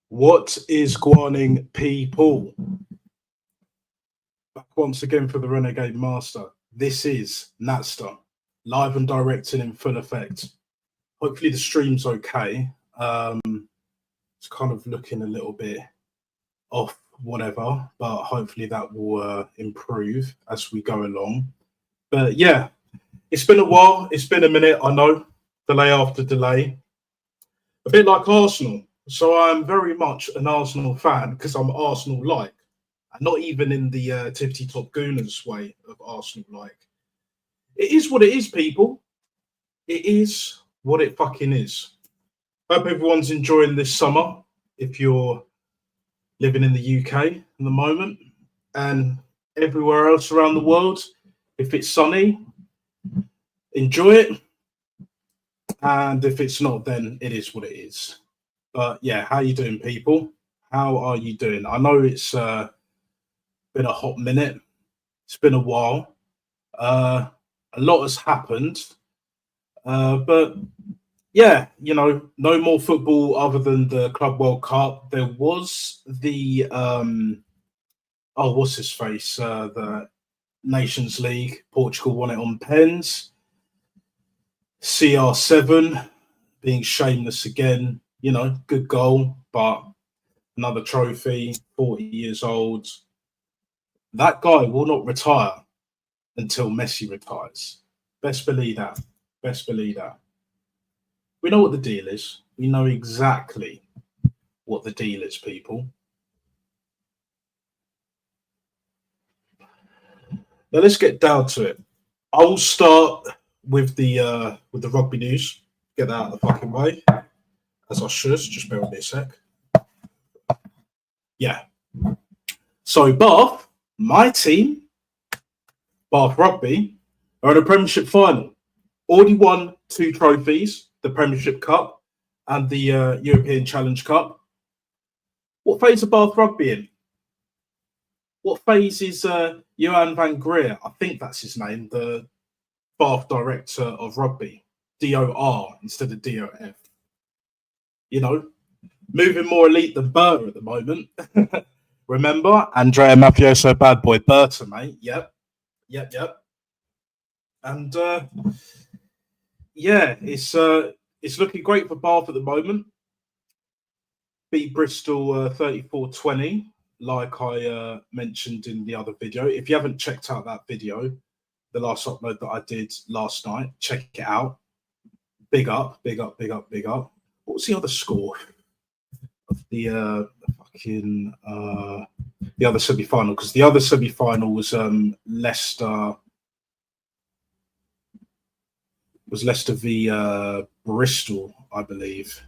What is Guaning people? Back once again for the Renegade Master. This is Natster, live and directed in full effect. Hopefully the stream's okay. It's kind of looking a little bit off, whatever, but hopefully that will improve as we go along. But yeah, it's been a while. It's been a minute, I know. Delay after delay. A bit like Arsenal. So I'm very much an Arsenal fan because I'm Arsenal-like. And not even in the Tippity Top Gooners way of Arsenal-like. It is what it is, people. It is what it fucking is. Hope everyone's enjoying this summer if you're living in the UK at the moment. And everywhere else around the world, if it's sunny, enjoy it. And if it's not, then it is what it is. But yeah, how you doing, people? How are you doing? I know it's been a hot minute. It's been a while. A lot has happened. But yeah, you know, no more football other than the Club World Cup. There was the what's his face? The Nations League. Portugal won it on pens. CR7 being shameless again. You know, good goal, but another trophy, 40 years old. That guy will not retire until Messi retires. Best believe that. Best believe that. We know what the deal is. We know exactly what the deal is, people. Now let's get down to it. I'll start with the rugby news. Get that out of the fucking way, as I should. Just bear with me a sec. Yeah. So Bath, my team, Bath Rugby, are in a Premiership final. Already won 2 trophies, the Premiership Cup and the European Challenge Cup. What phase of Bath Rugby in? What phase is Johan van Greer? I think that's his name, the Bath Director of Rugby. DOR instead of DOF. You know, moving more elite than Berta at the moment. Remember? Andrea Mafioso Bad Boy Berta, mate. Yep. And yeah, it's looking great for Bath at the moment. Beat Bristol 34-20, like I mentioned in the other video. If you haven't checked out that video, the last upload that I did last night, check it out. Big up. What was the other score of the fucking the other semi-final? Because the other semi-final was Leicester v Bristol, I believe.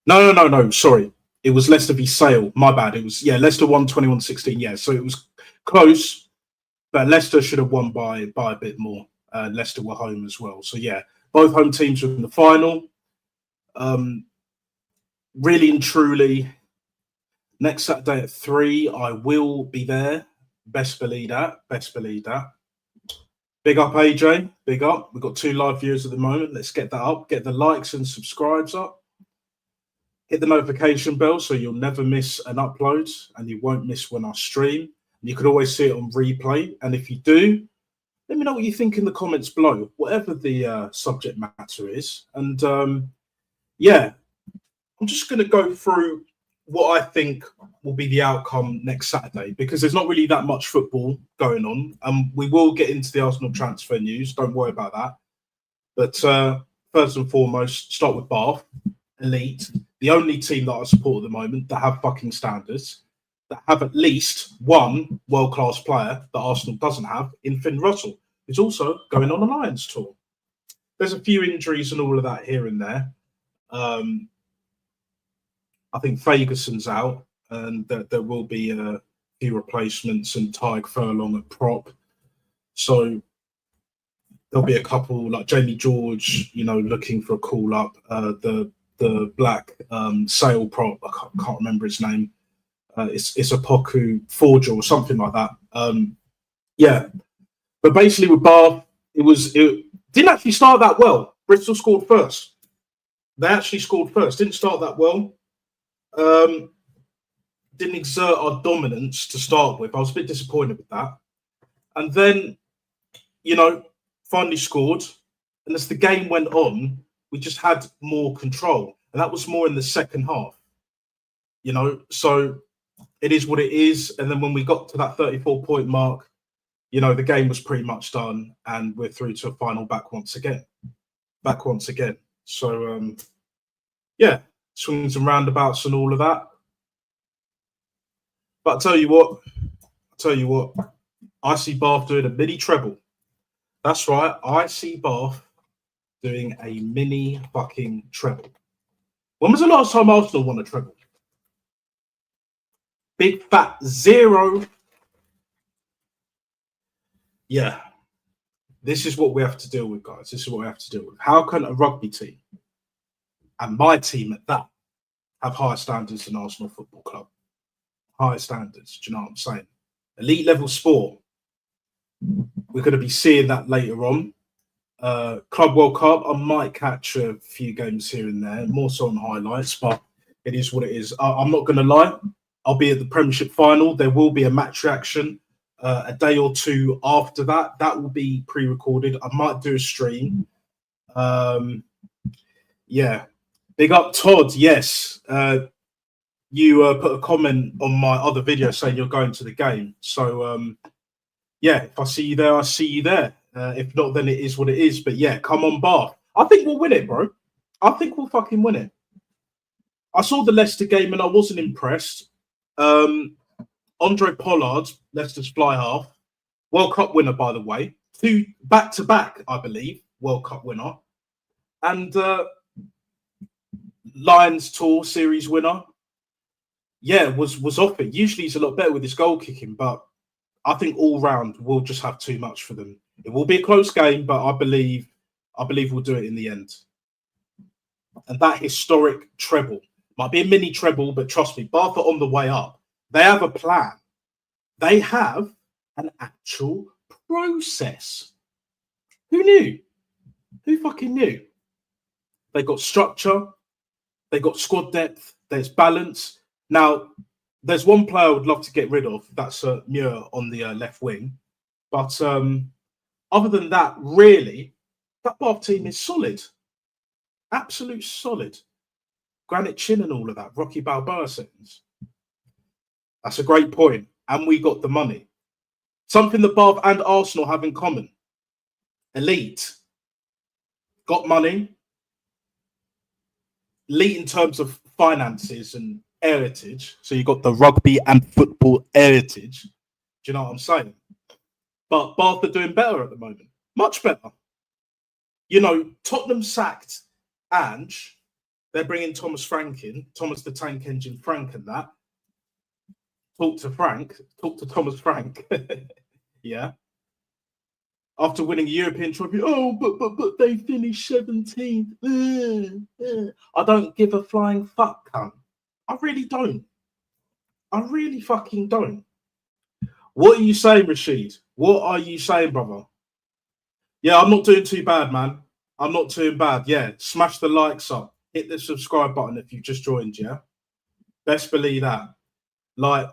No. Sorry, it was Leicester v Sale. My bad. It was Leicester won 21-16. Yeah, so it was close, but Leicester should have won by a bit more. Leicester were home as well, so yeah, both home teams were in the final. Really and truly, next Saturday at 3, I will be there. Best believe that. Big up, AJ. Big up. We've got 2 live viewers at the moment. Let's get that up. Get the likes and subscribes up. Hit the notification bell so you'll never miss an upload and you won't miss when I stream. You can always see it on replay. And if you do, let me know what you think in the comments below, whatever the subject matter is. And yeah, I'm just going to go through what I think will be the outcome next Saturday, because there's not really that much football going on. We will get into the Arsenal transfer news. Don't worry about that. But first and foremost, start with Bath. Elite, the only team that I support at the moment that have fucking standards, that have at least one world-class player that Arsenal doesn't have in Finn Russell, who's also going on a Lions tour. There's a few injuries and all of that here and there. I think Ferguson's out, and there will be a few replacements, and Tyg Furlong at prop. So there'll be a couple, like Jamie George, looking for a call-up. The black Sale prop, I can't remember his name. It's a Poku Forger or something like that. Yeah, but basically with Bath, it didn't actually start that well. Bristol scored first. They actually scored first. Didn't start that well. Didn't exert our dominance to start with. I was a bit disappointed with that. And then, finally scored. And as the game went on, we just had more control. And that was more in the second half. So it is what it is. And then when we got to that 34-point mark, the game was pretty much done. And we're through to a final back once again. So, yeah, swings and roundabouts and all of that. But I'll tell you what, I see Bath doing a mini treble. That's right, I see Bath doing a mini fucking treble. When was the last time Arsenal won a treble? Big fat 0. Yeah, this is what we have to deal with, guys. This is what we have to deal with. How can a rugby team, and my team at that, have higher standards than Arsenal Football Club? Higher standards, do you know what I'm saying? Elite level sport. We're going to be seeing that later on. Club World Cup, I might catch a few games here and there, more so on highlights, but it is what it is. I'm not going to lie. I'll be at the Premiership final. There will be a match reaction a day or 2 after that. That will be pre-recorded. I might do a stream. Yeah. Big up, Todd. Yes. You put a comment on my other video saying you're going to the game. So, yeah, if I see you there, I see you there. If not, then it is what it is. But yeah, come on, Bath. I think we'll win it, bro. I think we'll fucking win it. I saw the Leicester game and I wasn't impressed. Andre Pollard, Leicester's fly half, World Cup winner, by the way. 2 back-to-back, I believe, World Cup winner. And Lions Tour Series winner. Yeah, was off it. Usually he's a lot better with his goal kicking, but I think all round we'll just have too much for them. It will be a close game, but I believe we'll do it in the end. And that historic treble might be a mini treble, but trust me, Bath are on the way up. They have a plan. They have an actual process. Who knew? Who fucking knew? They got structure. They got squad depth. There's balance. Now, there's one player I would love to get rid of. That's Muir on the left wing. But other than that, really, that Bath team is solid. Absolute solid. Granite Chin and all of that. Rocky Balboa settings. That's a great point. And we got the money. Something that Bath and Arsenal have in common. Elite. Got money. Elite in terms of finances and heritage. So you got the rugby and football heritage. Do you know what I'm saying? But Bath are doing better at the moment. Much better. You know, Tottenham sacked Ange. They're bringing Thomas Frank in. Thomas the Tank Engine Frank and that. Talk to Thomas Frank. Yeah. After winning a European trophy, but they finished 17th. I don't give a flying fuck, cunt. I really don't. I really fucking don't. What are you saying, Rashid? What are you saying, brother? Yeah, I'm not doing too bad, man. I'm not too bad. Yeah, smash the likes up. Hit the subscribe button if you've just joined, yeah? Best believe that. Like,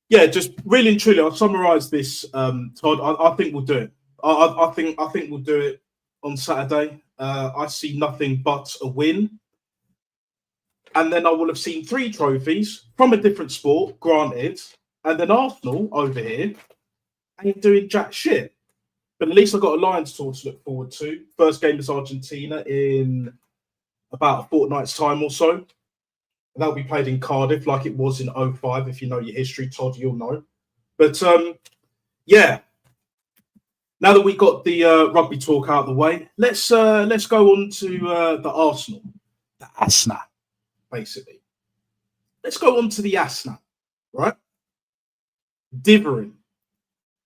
yeah, just really and truly, I'll summarise this, Todd. I think we'll do it. I think we'll do it on Saturday. I see nothing but a win. And then I will have seen 3 trophies from a different sport, granted. And then Arsenal over here ain't doing jack shit. But at least I've got a Lions tour to look forward to. First game is Argentina in about a fortnight's time or so. That'll be played in Cardiff like it was in 05. If you know your history, Todd, you'll know. But yeah, now that we got the rugby talk out of the way, let's go on to the Arsenal, the Asna, basically. Let's go on to the Asna, right? Dithering.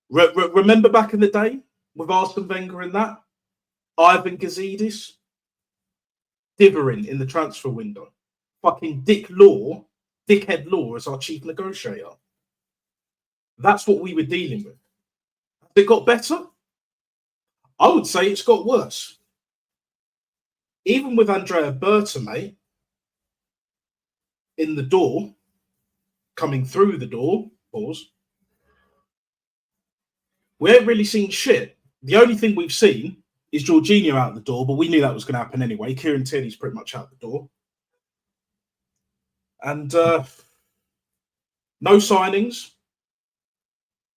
Remember back in the day with Arsene Wenger and that? Ivan Gazidis? Dithering in the transfer window. Fucking Dickhead Law as our chief negotiator. That's what we were dealing with. Has it got better? I would say it's got worse. Even with Andrea Berta, mate, in the door, coming through the door, pause, we ain't really seen shit. The only thing we've seen is Jorginho out the door, but we knew that was going to happen anyway. Kieran Tierney's pretty much out the door. And no signings,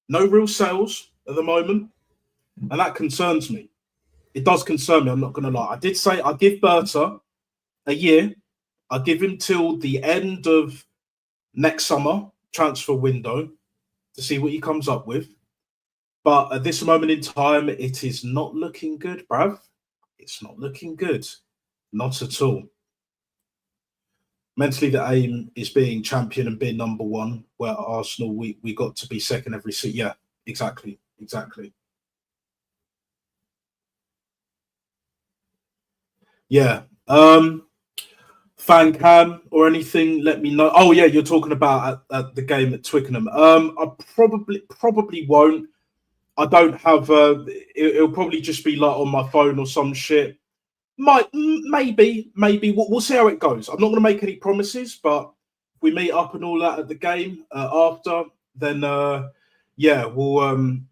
no real sales at the moment. And that concerns me. It does concern me, I'm not going to lie. I did say I give Berta a year. I give him till the end of next summer transfer window to see what he comes up with. But at this moment in time, it is not looking good, bruv. It's not looking good. Not at all. Mentally, the aim is being champion and being number one. Where at Arsenal, we got to be second every season. Yeah, exactly. Yeah. Fan cam or anything, let me know. Oh, yeah, you're talking about at the game at Twickenham. I probably won't. I don't have... it'll probably just be like on my phone or some shit. Maybe. We'll see how it goes. I'm not going to make any promises, but if we meet up and all that at the game after, then yeah, we'll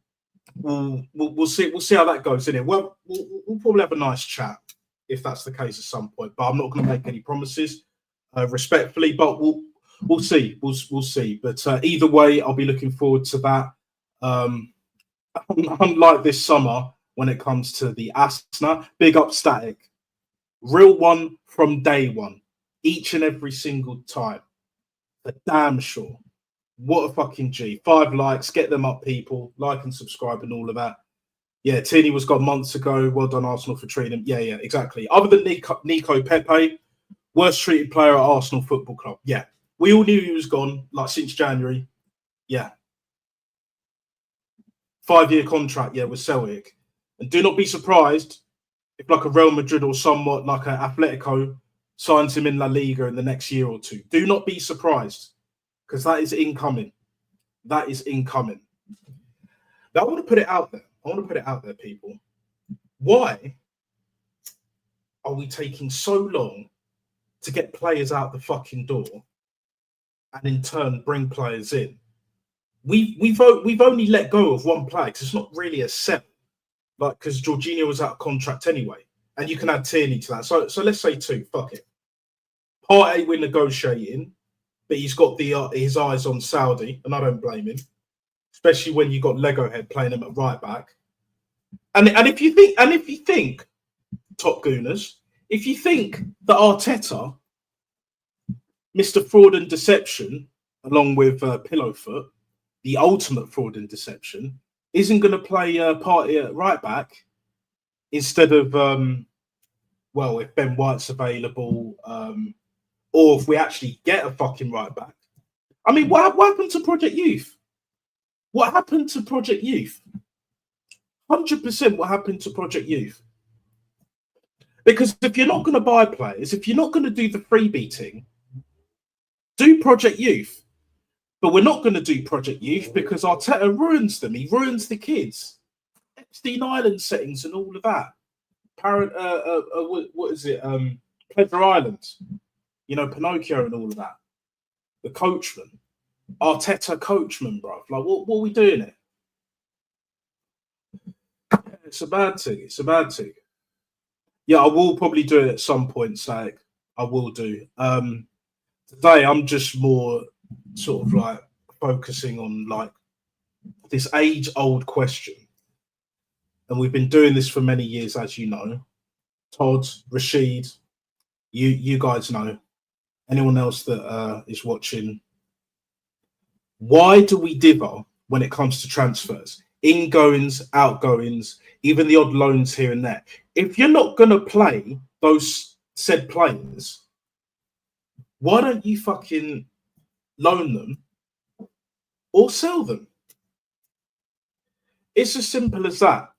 see. We'll see how that goes, innit? Well, we'll probably have a nice chat if that's the case at some point. But I'm not going to make any promises, respectfully. But we'll see. We'll see. But either way, I'll be looking forward to that. Unlike this summer, when it comes to the Asna, big up Static. Real one from day one, each and every single time. For damn sure. What a fucking G. 5 likes, get them up, people. Like and subscribe and all of that. Yeah, Tierney was gone months ago. Well done, Arsenal, for treating him. Yeah, exactly. Other than Nico Pepe, worst treated player at Arsenal Football Club. Yeah, we all knew he was gone, like, since January. Yeah. 5-year contract, yeah, with Celtic. And do not be surprised if, like, a Real Madrid or somewhat like an Atletico signs him in La Liga in the next year or two. Do not be surprised, because that is incoming. That is incoming. Now, I want to put it out there. People. Why are we taking so long to get players out the fucking door and in turn bring players in? We've only let go of one player because it's not really a 7, like, because Jorginho was out of contract anyway, and you can add Tierney to that. So let's say 2. Fuck it. Partey we're negotiating, but he's got his eyes on Saudi, and I don't blame him, especially when you got Lego Head playing him at right back. And if you think, Top Gooners, if you think that Arteta, Mr. Fraud and Deception, along with Pillowfoot, the ultimate fraud and deception, isn't going to play Partey at right back instead of, if Ben White's available, or if we actually get a fucking right back. I mean, what happened to Project Youth? What happened to Project Youth? 100% what happened to Project Youth. Because if you're not going to buy players, if you're not going to do the freebie, do Project Youth. But we're not going to do Project Youth because Arteta ruins them. He ruins the kids. Epstein Island settings and all of that. What is it? Pleasure Island. You know, Pinocchio and all of that. The coachman. Arteta coachman, bro. Like, what are we doing here? It's a bad thing. Yeah, I will probably do it at some point, Sag. I will do. Today, I'm just more sort of like focusing on like this age-old question, and we've been doing this for many years, as you know. Todd, Rashid, you guys know. Anyone else that is watching? Why do we differ when it comes to transfers? Ingoings, outgoings, even the odd loans here and there. If you're not going to play those said players, why don't you fucking loan them or sell them? It's as simple as that.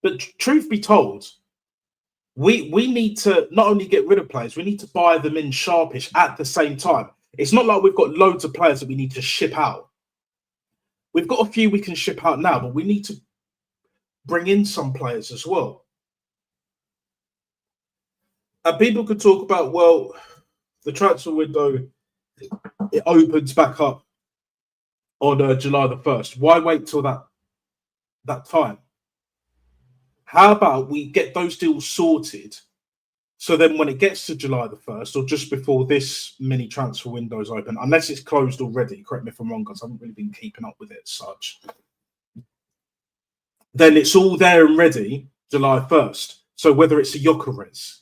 But truth be told, we need to not only get rid of players, we need to buy them in sharpish at the same time. It's not like we've got loads of players that we need to ship out. We've got a few we can ship out now, but we need to bring in some players as well. And people could talk about, well, the transfer window, it opens back up on July the 1st. Why wait till that time? How about we get those deals sorted, so then when it gets to July the 1st, or just before this mini transfer window is open, unless it's closed already, correct me if I'm wrong, because I haven't really been keeping up with it as such, then it's all there and ready July 1st. So whether it's a Gyökeres,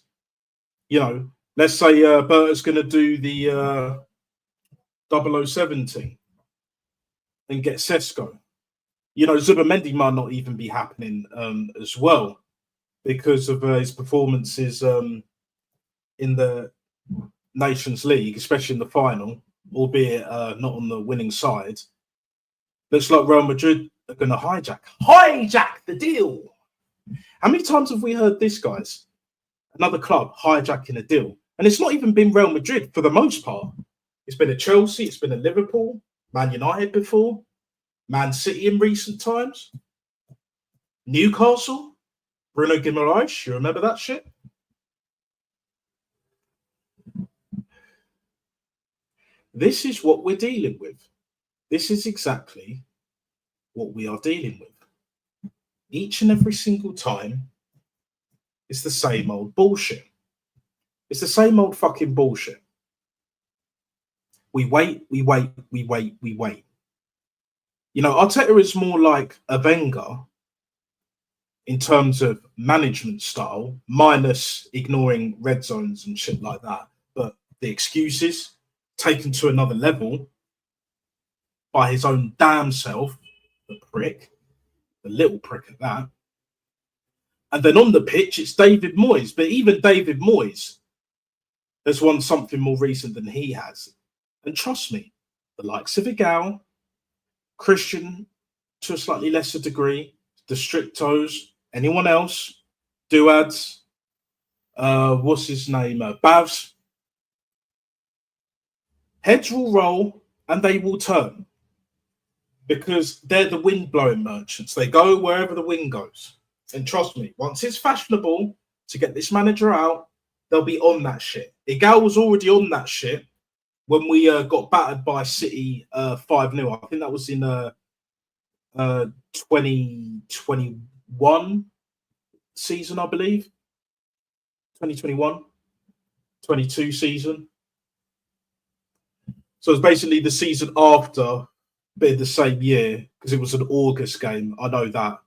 you know, let's say Berta's going to do the 007 team and get Sesko. You know, Zubamendi might not even be happening as well because of his performances in the Nations League, especially in the final, albeit not on the winning side. Looks like Real Madrid are going to hijack the deal. How many times have we heard this, guys? Another club hijacking a deal. And it's not even been Real Madrid for the most part. It's been a Chelsea, it's been a Liverpool, Man United before, Man City in recent times, Newcastle, Bruno Guimaraes, you remember that shit? This is what we're dealing with. This is exactly what we are dealing with. Each and every single time, it's the same old bullshit. It's the same old fucking bullshit. We wait. You know, Arteta is more like a Wenger in terms of management style, minus ignoring red zones and shit like that. But the excuses taken to another level. by his own damn self, the prick, the little prick at that. And then on the pitch, it's David Moyes. But even David Moyes has won something more recent than he has. And trust me, the likes of Igal, Christian to a slightly lesser degree, the Strictos, anyone else, Duads, what's his name, Bavs, heads will roll and they will turn because they're the wind-blowing merchants. They go wherever the wind goes. And trust me, once it's fashionable to get this manager out, they'll be on that shit. Igal was already on that shit when we got battered by City 5-0. I think that was in 2021 season, I believe. 2021, 22 season. So it's basically the season after, but in the same year, because it was an August game. I know that.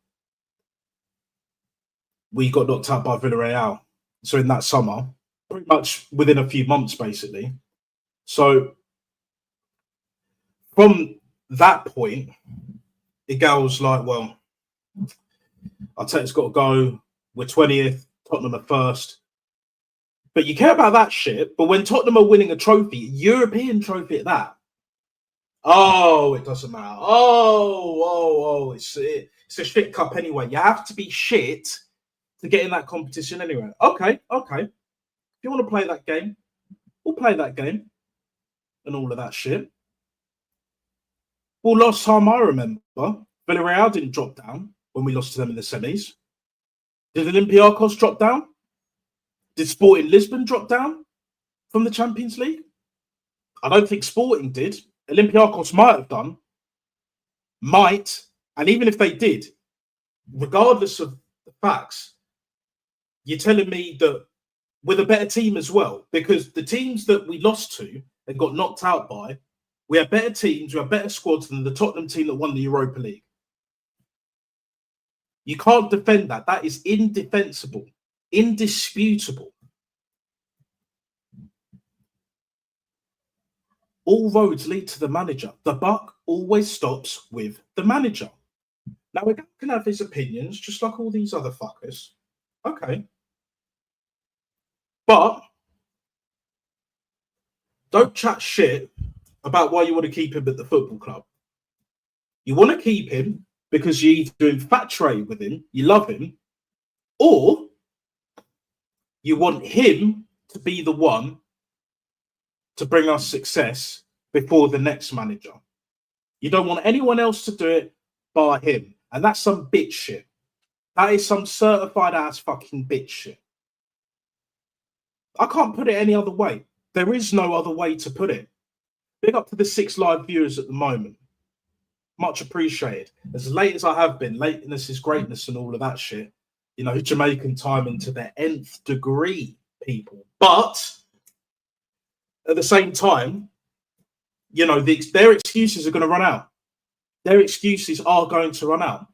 We got knocked out by Villarreal. So in that summer, pretty much within a few months, basically. So from that point, Igal's like, well, Arteta's got to go. We're 20th, Tottenham are first. But you care about that shit. But when Tottenham are winning a trophy, European trophy at that, oh, it doesn't matter. It's a shit cup anyway. You have to be shit to get in that competition anyway. Okay. If you want to play that game, we'll play that game and all of that shit. Well, last time I remember, Villarreal didn't drop down when we lost to them in the semis. Did Olympiacos drop down? Did Sporting Lisbon drop down from the Champions League? I don't think Sporting did. Olympiacos might have done. Might. And even if they did, regardless of the facts, you're telling me that we're the better team as well, because the teams that we lost to and got knocked out by, we have better teams, we have better squads than the Tottenham team that won the Europa League. You can't defend that. That is indefensible, indisputable. All roads lead to the manager. The buck always stops with the manager. Now, we can have his opinions, just like all these other fuckers. Okay. But don't chat shit about why you want to keep him at the football club. You want to keep him because you're either infatuated with him, you love him, or you want him to be the one to bring us success before the next manager. You don't want anyone else to do it bar him. And that's some bitch shit. That is some certified ass fucking bitch shit. I can't put it any other way. There is no other way to put it. Big up to the 6 live viewers at the moment. Much appreciated. As late as I have been, lateness is greatness and all of that shit. You know, Jamaican timing to their nth degree, people. But at the same time, you know, their excuses are going to run out. Their excuses are going to run out.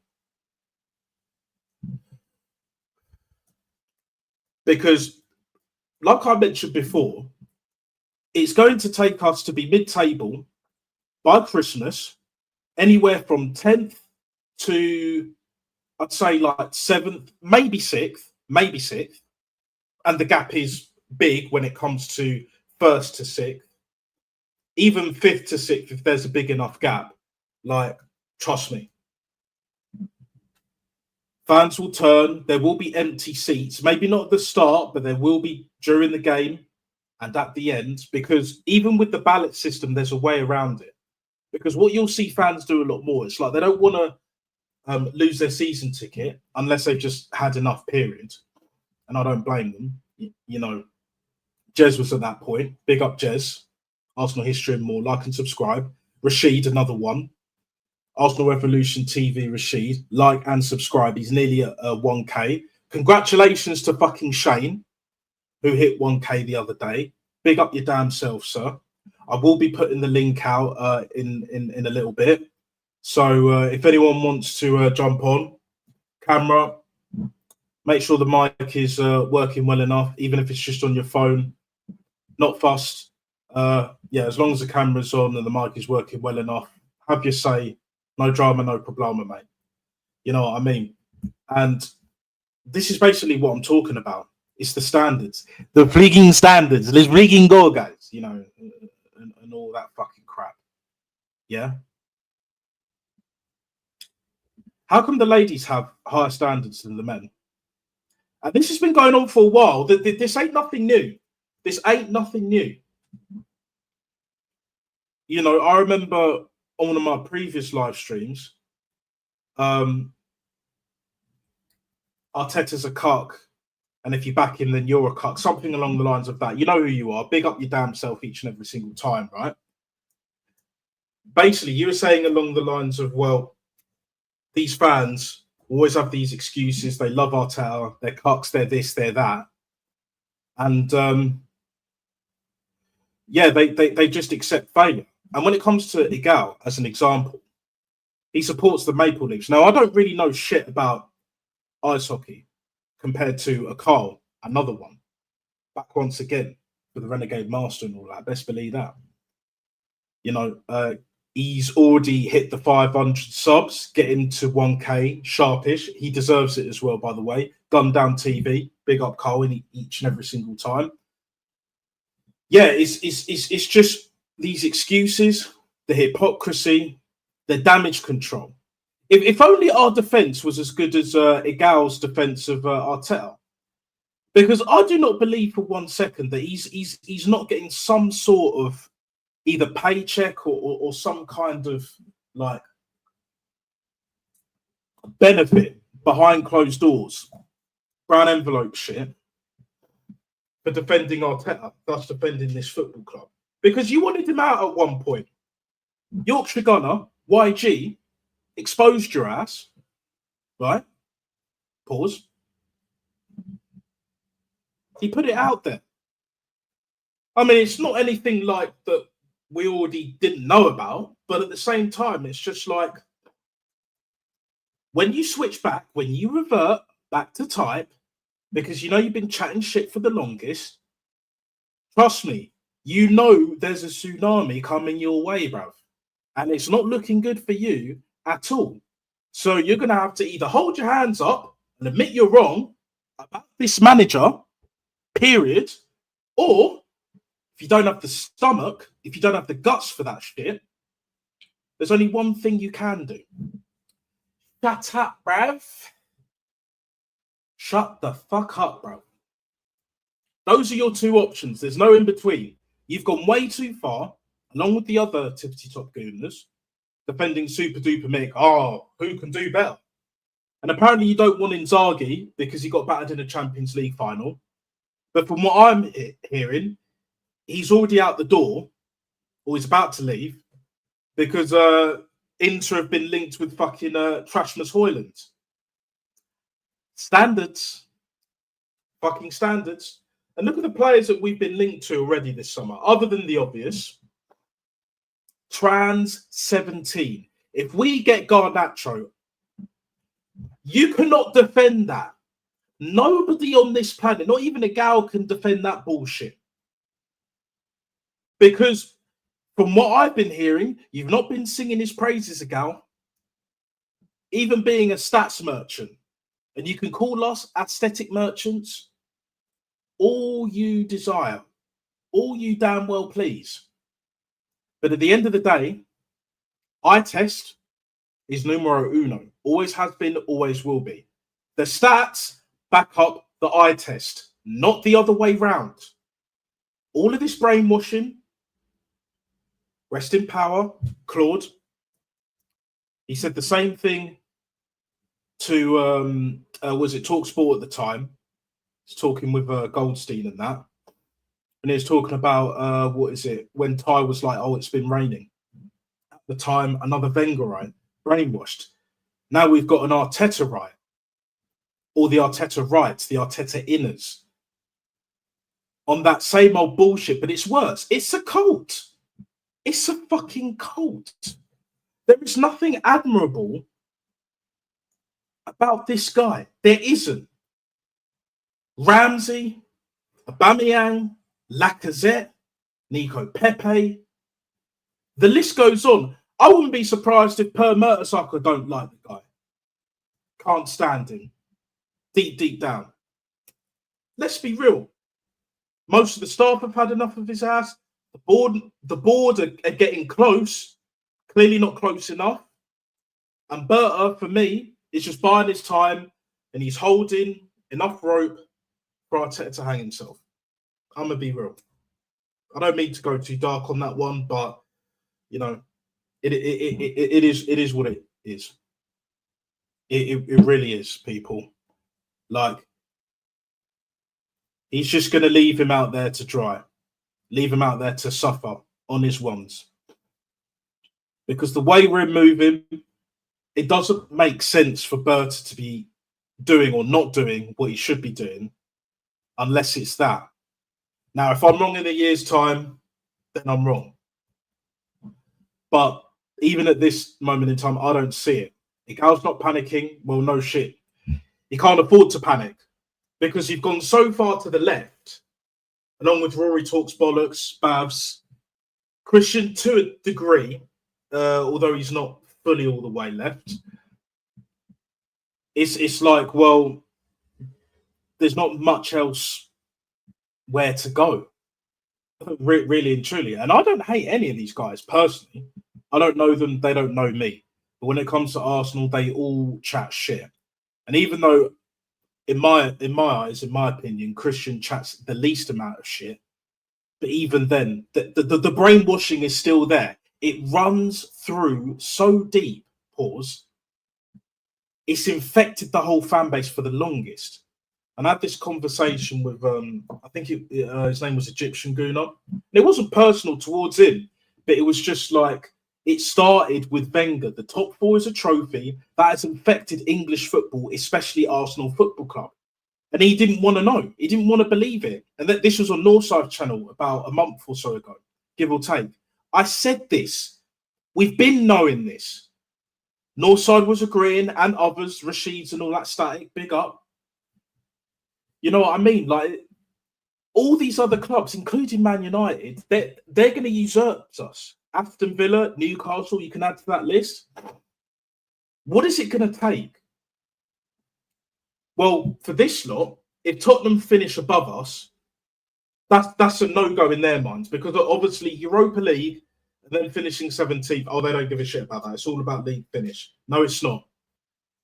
Because, like I mentioned before, it's going to take us to be mid-table by Christmas, anywhere from 10th to, I'd say, like 7th, maybe 6th. And the gap is big when it comes to 1st to 6th. Even 5th to 6th, if there's a big enough gap. Like, trust me. Fans will turn. There will be empty seats. Maybe not at the start, but there will be during the game and at the end. Because even with the ballot system, there's a way around it. Because what you'll see fans do a lot more, it's like they don't want to lose their season ticket unless they've just had enough period. And I don't blame them. You know, Jez was at that point. Big up Jez. Arsenal History and More. Like and subscribe. Rashid, another one. Arsenal Revolution TV, Rashid. Like and subscribe. He's nearly at 1K. Congratulations to fucking Shane, who hit 1K the other day. Big up your damn self, sir. I will be putting the link out in a little bit. So if anyone wants to jump on, camera, make sure the mic is working well enough, even if it's just on your phone. Not fussed. Yeah, as long as the camera's on and the mic is working well enough, have your say, no drama, no problema, mate. You know what I mean? And this is basically what I'm talking about. It's the standards, the freaking standards. Let's freaking go, guys. You know, and all that fucking crap. Yeah. How come the ladies have higher standards than the men? And this has been going on for a while. This ain't nothing new. This ain't nothing new. You know, I remember on one of my previous live streams, Arteta's a cock, and if you back him, then you're a cock. Something along the lines of that. You know who you are. Big up your damn self each and every single time, right? Basically, you were saying along the lines of, well, these fans always have these excuses. They love Arteta. They're cocks. They're this. They're that. And yeah, they just accept failure. And when it comes to Igal, as an example, he supports the Maple Leafs. Now, I don't really know shit about ice hockey compared to a Carl, another one. Back once again for the Renegade Master and all that. Best believe that. You know, he's already hit the 500 subs, getting to 1K, sharpish. He deserves it as well, by the way. Gun Down TV, big up Carl in each and every single time. Yeah, it's just these excuses, the hypocrisy, the damage control. If only our defense was as good as Igal's defense of Arteta, because I do not believe for 1 second that he's not getting some sort of either paycheck or some kind of like benefit behind closed doors, brown envelope shit, for defending Arteta, thus defending this football club. Because you wanted him out at one point. Yorkshire Gunner, YG, exposed your ass, right? Pause. He put it out there. I mean, it's not anything like that we already didn't know about, but at the same time, it's just like when you switch back, when you revert back to type, because you know you've been chatting shit for the longest, trust me, you know there's a tsunami coming your way, bruv. And it's not looking good for you at all. So you're going to have to either hold your hands up and admit you're wrong about this manager, period, or if you don't have the stomach, if you don't have the guts for that shit, there's only one thing you can do. Shut up, bruv. Shut the fuck up, bruv. Those are your two options. There's no in between. You've gone way too far, along with the other tippity top gooners, defending Super Duper Mick. Oh, who can do better? And apparently you don't want Inzaghi because he got battered in a Champions League final. But from what I'm hearing, he's already out the door, or he's about to leave, because Inter have been linked with fucking Trashmas Hoyland. Standards. Fucking standards. And look at the players that we've been linked to already this summer, other than the obvious. Trans 17. If we get Garnacho, you cannot defend that. Nobody on this planet, not even a gal, can defend that bullshit. Because from what I've been hearing, you've not been singing his praises, a gal. Even being a stats merchant. And you can call us aesthetic merchants all you desire, all you damn well please. But at the end of the day, eye test is numero uno. Always has been, always will be. The stats back up the eye test, not the other way round. All of this brainwashing, rest in power, Claude. He said the same thing to, was it TalkSport at the time? He's talking with Goldstein and that. And he was talking about, what is it, when Ty was like, oh, it's been raining. At the time, another Wengerite, brainwashed. Now we've got an Arteta right. Or the Arteta rights, the Arteta inners. On that same old bullshit, but it's worse. It's a cult. It's a fucking cult. There is nothing admirable about this guy. There isn't. Ramsey, Aubameyang, Lacazette, Nico Pepe. The list goes on. I wouldn't be surprised if Per Mertesacker don't like the guy. Can't stand him. Deep down. Let's be real. Most of the staff have had enough of his ass. The board are getting close. Clearly not close enough. And Berta, for me, is just buying his time, and he's holding enough rope for Arteta to hang himself. I'm going to be real. I don't mean to go too dark on that one, but, you know, it is what it is. It really is, people. Like, he's just going to leave him out there to dry. Leave him out there to suffer on his ones. Because the way we're moving, it doesn't make sense for Berta to be doing or not doing what he should be doing unless it's that. Now, if I'm wrong in a year's time, then I'm wrong. But even at this moment in time, I don't see it. Igal's not panicking. Well, no shit. He can't afford to panic because you've gone so far to the left, along with Rory Talks Bollocks, Bavs, Christian to a degree, although he's not fully all the way left. It's like, well, there's not much else where to go, really and truly. And I don't hate any of these guys personally. I don't know them. They don't know me. But when it comes to Arsenal, they all chat shit. And even though, in my eyes, in my opinion, Christian chats the least amount of shit, but even then, the brainwashing is still there. It runs through so deep, pause. It's infected the whole fan base for the longest. And I had this conversation with, I think his name was Egyptian Guna. And it wasn't personal towards him, but it was just like, it started with Wenger. The top four is a trophy that has infected English football, especially Arsenal Football Club. And he didn't want to know. He didn't want to believe it. And this was on Northside Channel about a month or so ago, give or take. I said this. We've been knowing this. Northside was agreeing, and others, Rashid's and all that static, big up. You know what I mean? Like, all these other clubs, including Man United, they're going to usurp us. Aston Villa, Newcastle, you can add to that list. What is it going to take? Well, for this lot, if Tottenham finish above us, that's a no-go in their minds, because obviously Europa League and then finishing 17th, oh, they don't give a shit about that. It's all about league finish. No, it's not.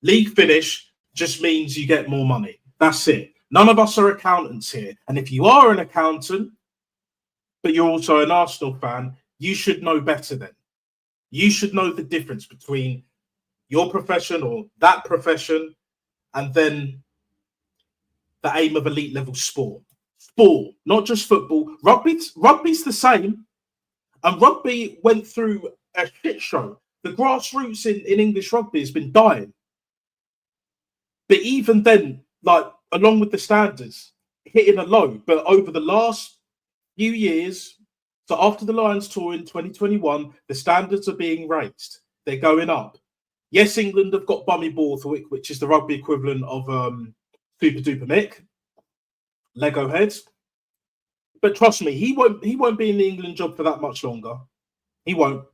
League finish just means you get more money. That's it. None of us are accountants here. And if you are an accountant, but you're also an Arsenal fan, you should know better then. You should know the difference between your profession or that profession and then the aim of elite level sport. Sport, not just football. Rugby's the same. And rugby went through a shit show. The grassroots in English rugby has been dying. But even then, like, along with the standards, hitting a low. But over the last few years, so after the Lions tour in 2021, the standards are being raised. They're going up. Yes, England have got Bummy Borthwick, which is the rugby equivalent of Super Duper Mick, Lego heads. But trust me, he won't be in the England job for that much longer. He won't.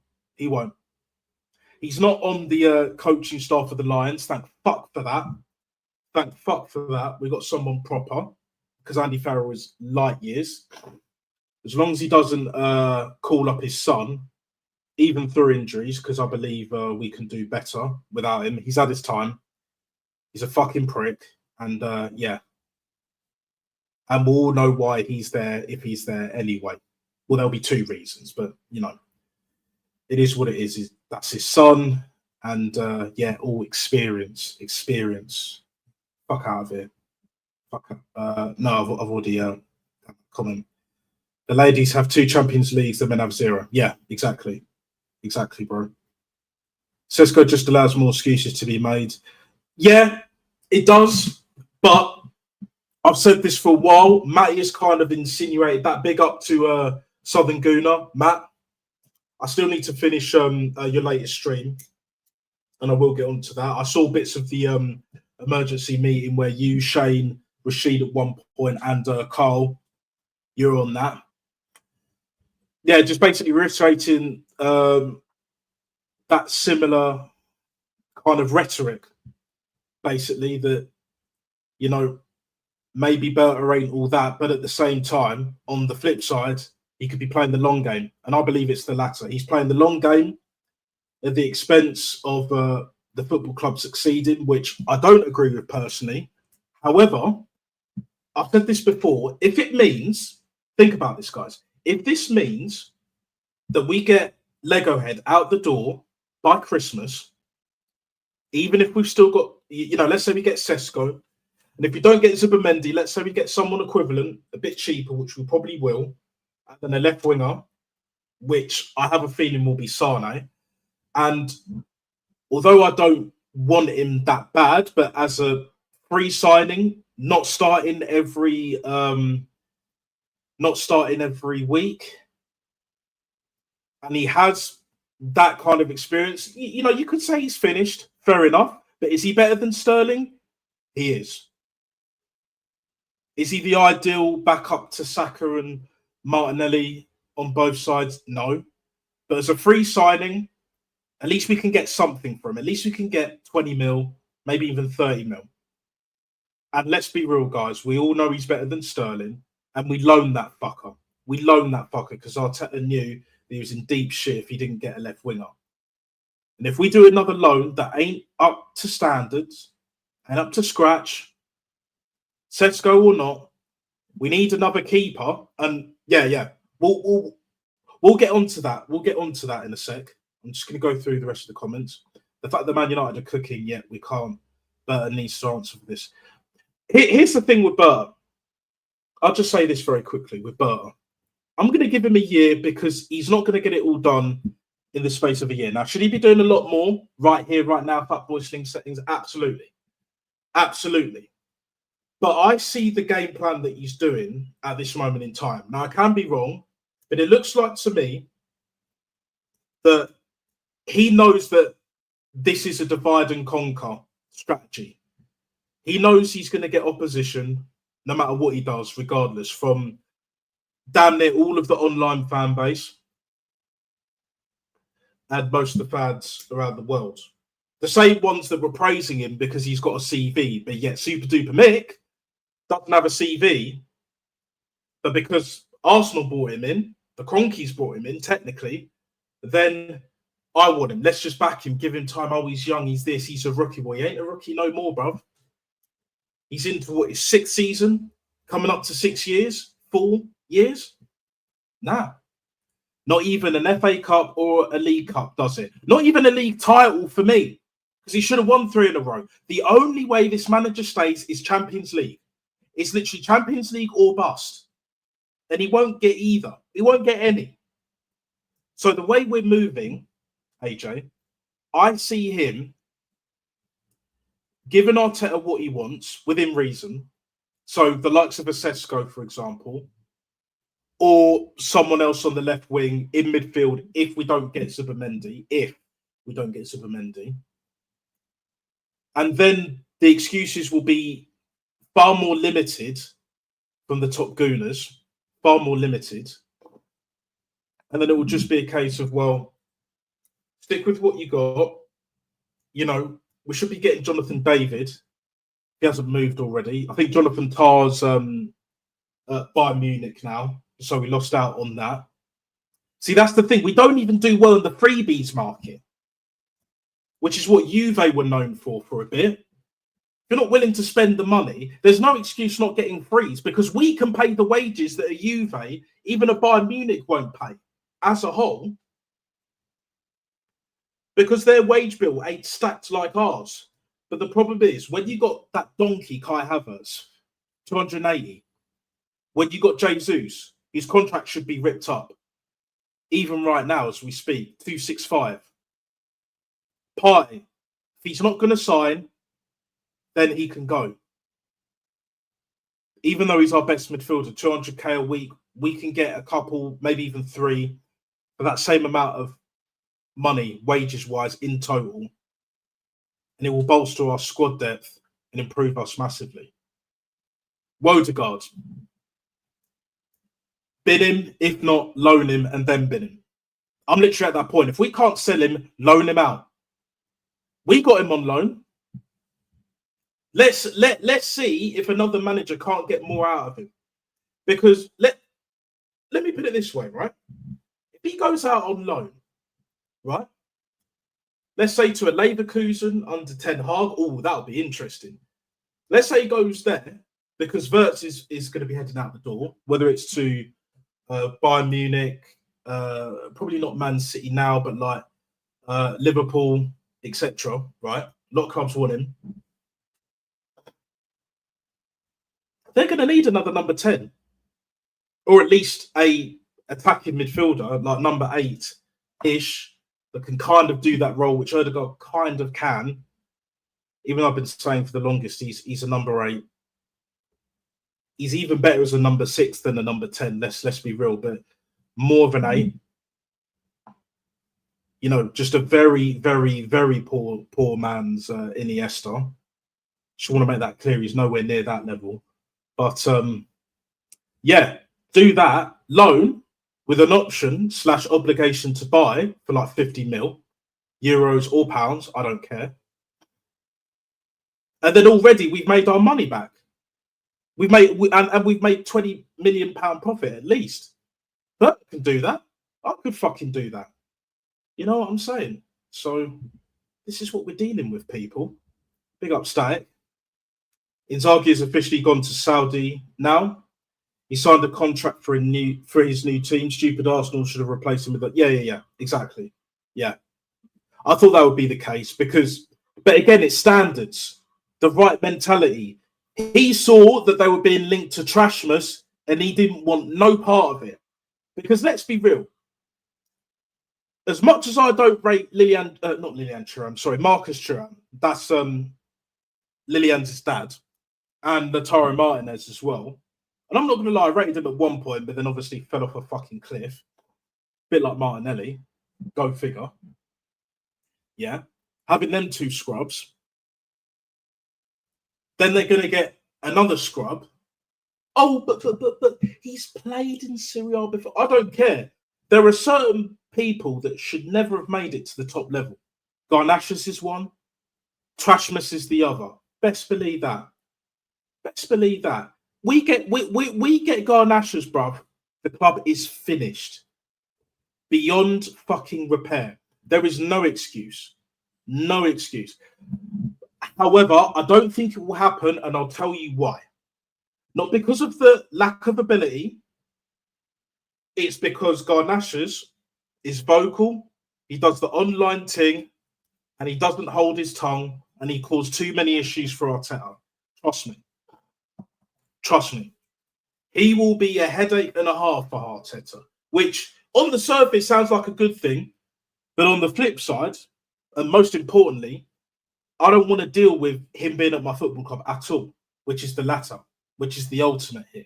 He's not on the coaching staff of the Lions. Thank fuck for that. We got someone proper, because Andy Farrell is light years. As long as he doesn't call up his son, even through injuries, because I believe we can do better without him. He's had his time. He's a fucking prick. And yeah. And we'll all know why he's there, if he's there anyway. Well, there'll be two reasons, but, you know, it is what it is. That's his son. And yeah, all experience. Fuck out of here. No, I've already comment. The ladies have 2 Champions Leagues, the men have 0. Yeah, exactly. Exactly, bro. Sesko just allows more excuses to be made. Yeah, it does. But I've said this for a while. Matty has kind of insinuated that. Big up to Southern Guna. Matt, I still need to finish your latest stream. And I will get onto that. I saw bits of the emergency meeting where you, Shane, Rashid at one point, and Carl, you're on that. Yeah, just basically reiterating that similar kind of rhetoric, basically, that, you know, maybe Berta ain't all that, but at the same time, on the flip side, he could be playing the long game. And I believe it's the latter. He's playing the long game at the expense of the football club succeeding, which I don't agree with personally. However, I've said this before, if it means, think about this, guys, if this means that we get Lego Head out the door by Christmas, even if we've still got, you know, let's say we get Sesko, and if we don't get Zubimendi, let's say we get someone equivalent, a bit cheaper, which we probably will, and then a left winger, which I have a feeling will be Sane. And although I don't want him that bad, but as a free signing, not starting every week, and he has that kind of experience, you know, you could say he's finished, fair enough. But is he better than Sterling? He is. Is he the ideal backup to Saka and Martinelli on both sides? No. But as a free signing, at least we can get something from him. At least we can get 20 mil, maybe even 30 mil. And let's be real, guys. We all know he's better than Sterling. And we loan that fucker. We loan that fucker because Arteta knew that he was in deep shit if he didn't get a left winger. And if we do another loan that ain't up to standards and up to scratch, Sesko or not, we need another keeper. And we'll get onto that. We'll get onto that in a sec. I'm just going to go through the rest of the comments. The fact that Man United are cooking, yet we can't. Berta needs to answer for this. Here's the thing with Berta. I'll just say this very quickly with Berta. I'm going to give him a year because he's not going to get it all done in the space of a year. Now, should he be doing a lot more right here, right now, Fat Boy Sling settings? Absolutely. Absolutely. But I see the game plan that he's doing at this moment in time. Now, I can be wrong, but it looks like to me that he knows that this is a divide and conquer strategy. He knows he's going to get opposition no matter what he does, regardless, from damn near all of the online fan base and most of the fans around the world. The same ones that were praising him because he's got a CV, but yet Super Duper Mick doesn't have a CV. But because Arsenal brought him in, the Cronkies brought him in, technically, then I want him. Let's just back him, give him time. Oh, he's young, he's this, he's a rookie. Well, he ain't a rookie no more, bruv. He's into what, his sixth season, coming up to 6 years, 4 years? Nah. Not even an FA Cup or a League Cup does it. Not even a league title for me, because he should have won 3 in a row. The only way this manager stays is Champions League. It's literally Champions League or bust. And he won't get either. He won't get any. So the way we're moving, AJ, I see him giving Arteta what he wants within reason. So the likes of a Sesko, for example, or someone else on the left wing in midfield if we don't get Zubimendi. And then the excuses will be far more limited from the top gooners, far more limited. And then it will just be a case of, well, stick with what you got. You know, we should be getting Jonathan David. He hasn't moved already. I think Jonathan Tar's at Bayern Munich now. So we lost out on that. See, that's the thing. We don't even do well in the freebies market, which is what Juve were known for a bit. If you're not willing to spend the money, there's no excuse not getting frees because we can pay the wages that a Juve, even a Bayern Munich, won't pay as a whole because their wage bill ain't stacked like ours. But the problem is when you got that donkey Kai Havertz, 280, when you got Jesus, his contract should be ripped up. Even right now, as we speak, 265. Partey, if he's not going to sign, then he can go. Even though he's our best midfielder, 200k a week, we can get a couple, maybe even 3, for that same amount of money, wages-wise, in total. And it will bolster our squad depth and improve us massively. Wodegaard. Bid him, if not, loan him, and then bid him. I'm literally at that point. If we can't sell him, loan him out. We got him on loan. Let's see if another manager can't get more out of him. Because let me put it this way, right? If he goes out on loan, right? Let's say to a Leverkusen under Ten Hag. Oh, that would be interesting. Let's say he goes there because Wirtz is going to be heading out the door, whether it's to Bayern Munich, probably not Man City now, but like Liverpool, etc. Right? A lot of clubs want him. They're going to need another number 10, or at least a attacking midfielder like number 8-ish that can kind of do that role, which Odegaard kind of can. Even though I've been saying for the longest, he's a number 8. He's even better as a number 6 than a number 10. Let's be real, but more of an 8. You know, just a very, very, very poor man's Iniesta. Just want to make that clear. He's nowhere near that level. But yeah, do that. Loan with an option / obligation to buy for like 50 mil, euros or pounds. I don't care. And then already we've made our money back. We've made £20 million profit at least. But I can do that. I could fucking do that. You know what I'm saying? So this is what we're dealing with, people. Big up Static. Inzaghi has officially gone to Saudi now. He signed a contract for his new team. Stupid Arsenal should have replaced him with that. Yeah, exactly. Yeah. I thought that would be the case because, but again, it's standards, the right mentality. He saw that they were being linked to Trashmas and he didn't want no part of it. Because let's be real. As much as I don't rate Marcus Thuram, that's Lilian's dad, and Lautaro Martinez as well. And I'm not going to lie, I rated him at one point, but then obviously fell off a fucking cliff. Bit like Martinelli. Go figure. Yeah. Having them two scrubs. Then they're going to get another scrub. Oh, but he's played in Serie A before. I don't care. There are certain people that should never have made it to the top level. Garnaches is one. Trashmas is the other. Best believe that. Best believe that. We get Garnaches, bruv. The club is finished. Beyond fucking repair. There is no excuse. No excuse. However, I don't think it will happen, and I'll tell you why. Not because of the lack of ability. It's because Garnaches is vocal. He does the online thing, and he doesn't hold his tongue, and he caused too many issues for Arteta. Trust me. Trust me. He will be a headache and a half for Arteta, which on the surface sounds like a good thing, but on the flip side, and most importantly, I don't want to deal with him being at my football club at all, which is the latter, which is the ultimate here.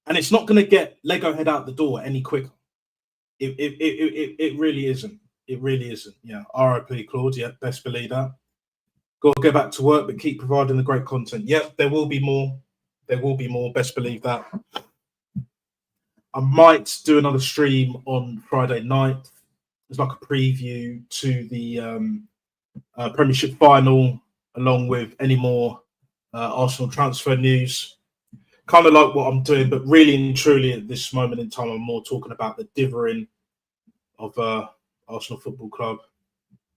And it's not going to get Lego head out the door any quicker. It really isn't. It really isn't. Yeah. RIP Claude. Yeah, best believe that. Got to go back to work, but keep providing the great content. Yep, there will be more. There will be more. Best believe that. I might do another stream on Friday night. It's like a preview to the Premiership final, along with any more Arsenal transfer news. Kind of like what I'm doing, but really and truly at this moment in time, I'm more talking about the dithering of Arsenal Football Club.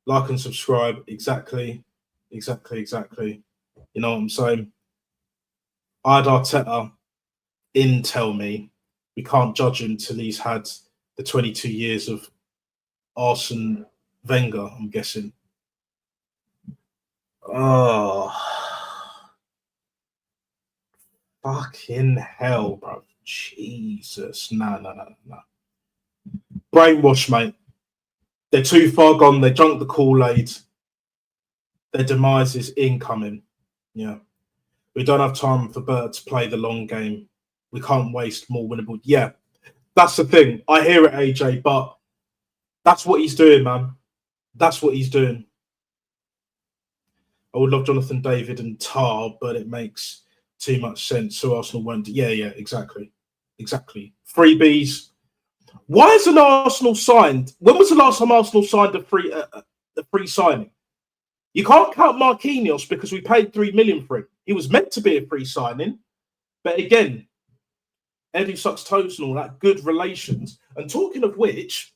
Like and subscribe. Exactly. You know what I'm saying? I had Arteta tell me we can't judge him till he's had the 22 years of Arsene Wenger, I'm guessing. Oh, fucking hell, bro. Jesus. No. Brainwash, mate. They're too far gone. They drunk the Kool-Aid. Their demise is incoming. Yeah. We don't have time for Bert to play the long game. We can't waste more winnable. Yeah, that's the thing. I hear it, AJ, but that's what he's doing, man. That's what he's doing. I would love Jonathan David and Tar, but it makes too much sense. So Arsenal won't. Yeah, exactly. Freebies. Why hasn't Arsenal signed? When was the last time Arsenal signed a free signing? You can't count Marquinhos because we paid 3 million for him. He was meant to be a free signing, but again, Eddie sucks toes and all that. Good relations. And talking of which,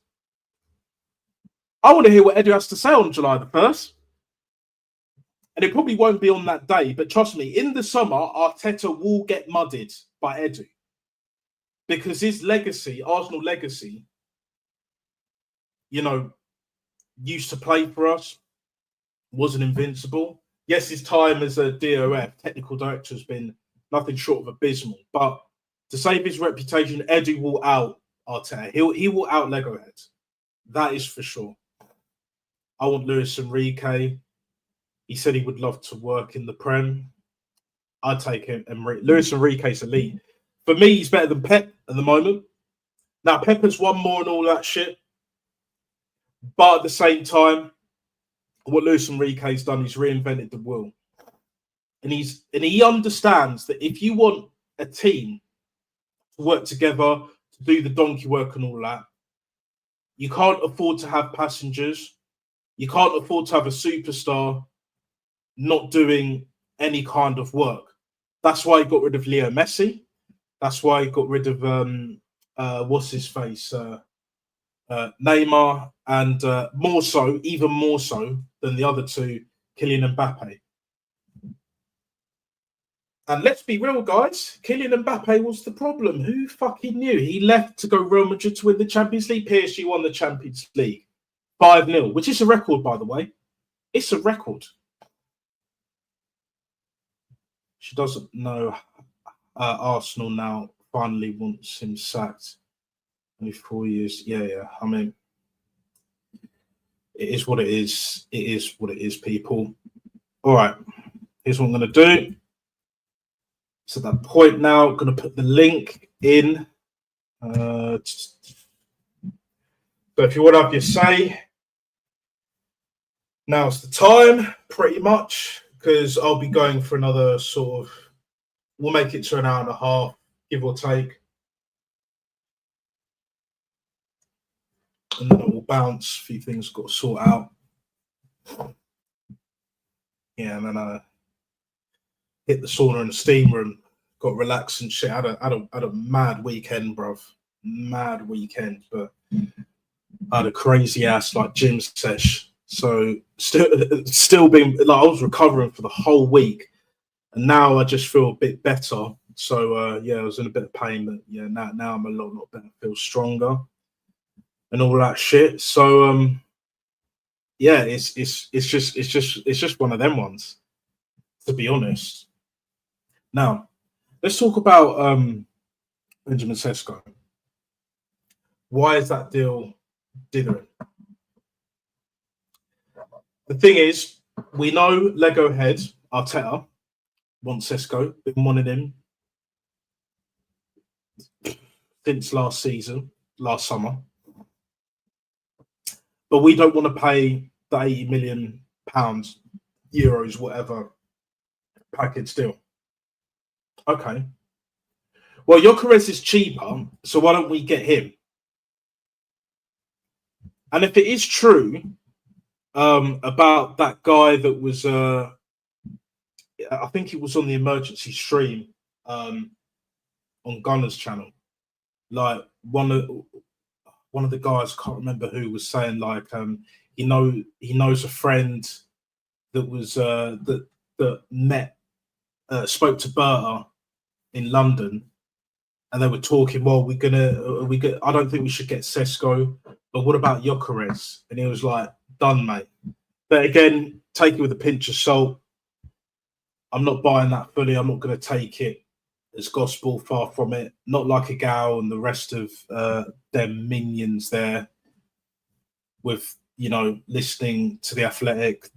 I want to hear what Eddie has to say on July the 1st. And it probably won't be on that day, but trust me, in the summer, Arteta will get mudded by Edu. Because his legacy, Arsenal legacy, you know, used to play for us, wasn't invincible. Yes, his time as a DOF, technical director, has been nothing short of abysmal. But to save his reputation, Edu will out Arteta. He will out Lego Head. That is for sure. I want Luis Enrique. He said he would love to work in the Prem. I'd take him. Luis Enrique's elite. For me, he's better than Pep at the moment. Now, Pep has won more and all that shit. But at the same time, what Luis Enrique's done, he's reinvented the wheel. And he understands that if you want a team to work together, to do the donkey work and all that, you can't afford to have passengers. You can't afford to have a superstar not doing any kind of work. That's why he got rid of Leo Messi. That's why he got rid of what's his face, Neymar, and even more so than the other two, Kylian Mbappe. And let's be real, guys. Kylian Mbappe was the problem. Who fucking knew? He left to go Real Madrid to win the Champions League. PSG won the Champions League 5-0, which is a record, by the way. It's a record. She doesn't know Arsenal now finally wants him sacked. Only 4 years. Yeah. I mean, it is what it is. It is what it is, people. All right. Here's what I'm going to do. So that point now, I'm going to put the link in. So if you want to have your say, now's the time, pretty much, because I'll be going for another sort of, we'll make it to an hour and a half, give or take. And then it will bounce. A few things got to sort out. Yeah, and then hit the sauna and the steam room, got relaxed and shit. I had a mad weekend, bruv. Mad weekend, but I had a crazy ass like gym sesh. So still being like, I was recovering for the whole week, and now I just feel a bit better. So yeah, I was in a bit of pain, but yeah, now I'm a lot better. Feel stronger and all that shit. So yeah, it's just one of them ones, to be honest. Now, let's talk about Benjamin Sesko. Why is that deal dithering? The thing is, we know Lego Head, Arteta, wants Sesko, been wanting him since last summer. But we don't want to pay the £80 million, euros, whatever package deal. Okay. Well, Gyökeres is cheaper, so why don't we get him? And if it is true about that guy that was, I think it was on the emergency stream on Gunner's channel, like one of the guys, I can't remember who, was saying like he knows a friend that was that met spoke to Berta in London, and they were talking. Well, I don't think we should get Sesko, but what about Gyökeres? And he was like, done, mate. But again, take it with a pinch of salt. I'm not buying that fully. I'm not going to take it as gospel, far from it. Not like a gal and the rest of their minions there with, listening to the Athletic,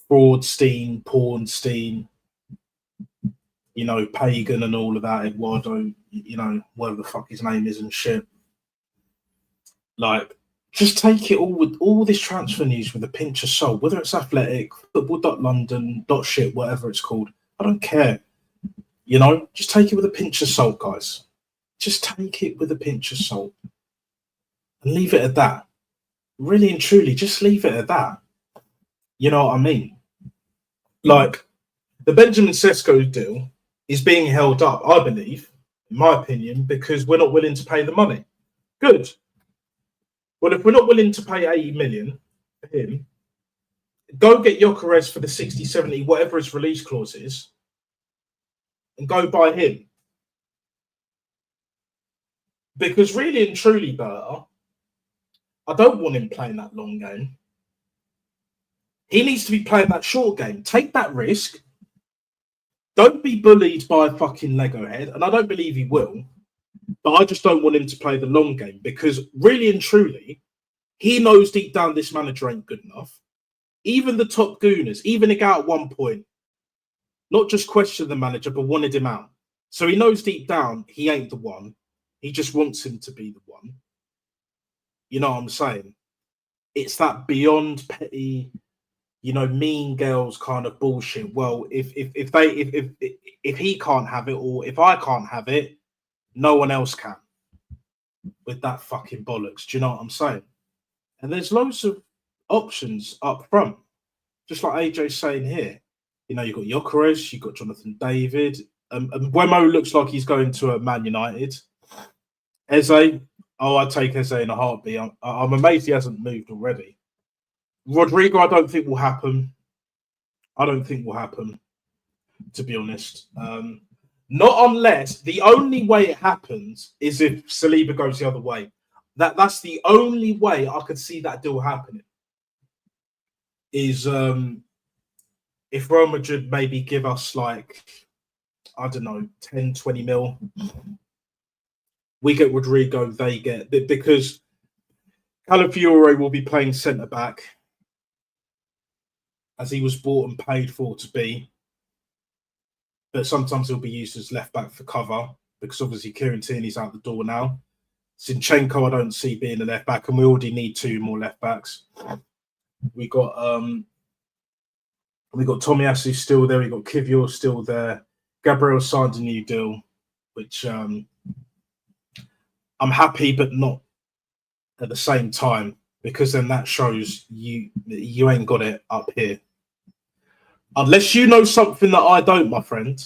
Fraudstein, Pornstein, Pagan and all of that, Eduardo, whatever the fuck his name is and shit. Like, just take it all with all this transfer news with a pinch of salt, whether it's Athletic, Football.London, .shit, whatever it's called. I don't care. Just take it with a pinch of salt, guys. just take it with a pinch of salt and leave it at that. Really and truly, just leave it at that. You know what I mean? Like, the Benjamin Sesko deal is being held up, I believe, in my opinion, because we're not willing to pay the money. Good. Well, if we're not willing to pay 80 million for him, go get Gyökeres for the 60, 70, whatever his release clause is, and go buy him. Because really and truly, Berta, I don't want him playing that long game. He needs to be playing that short game. Take that risk. Don't be bullied by a fucking Lego head, and I don't believe he will. But I just don't want him to play the long game because really and truly, he knows deep down this manager ain't good enough. Even the top gooners, even Igao at one point, not just questioned the manager, but wanted him out. So he knows deep down he ain't the one. He just wants him to be the one. You know what I'm saying? It's that beyond petty, you know, mean girls kind of bullshit. Well, if he can't have it, or if I can't have it, no one else can. With that fucking bollocks, do you know what I'm saying? And there's loads of options up front, just like AJ's saying here. You know, you've got Gyökeres, you've got Jonathan David, and Wemo looks like he's going to a Man United. Eze, I'd take Eze in a heartbeat. I'm amazed he hasn't moved already. Rodrigo, I don't think will happen. To be honest. Not unless the only way it happens is if Saliba goes the other way. That's the only way I could see that deal happening. Is if Real Madrid maybe give us like, I don't know, 10, 20 mil. We get Rodrigo, they get, because Calafiore will be playing centre back as he was bought and paid for to be. But sometimes he'll be used as left back for cover because obviously Kieran Tierney's out the door now. Zinchenko, I don't see being a left back, and we already need 2 more left backs. We got Tomiyasu still there. We got Kivior still there. Gabriel signed a new deal, which I'm happy, but not at the same time, because then that shows you ain't got it up here. Unless you know something that I don't, my friend.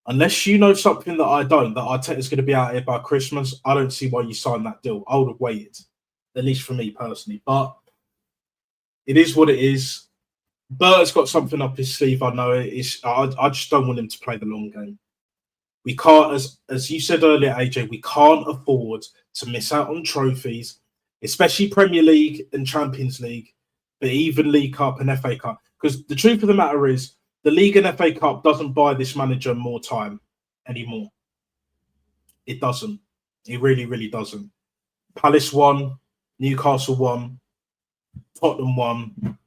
Unless you know something that I don't, that Arteta's going to be out here by Christmas, I don't see why you signed that deal. I would have waited, at least for me personally. But it is what it is. Bert's got something up his sleeve. I know it is. I just don't want him to play the long game. We can't, as you said earlier, AJ, we can't afford to miss out on trophies, especially Premier League and Champions League, but even League Cup and FA Cup. Because the truth of the matter is, the League and FA Cup doesn't buy this manager more time anymore. It doesn't. It really, really doesn't. Palace won, Newcastle won, Tottenham won,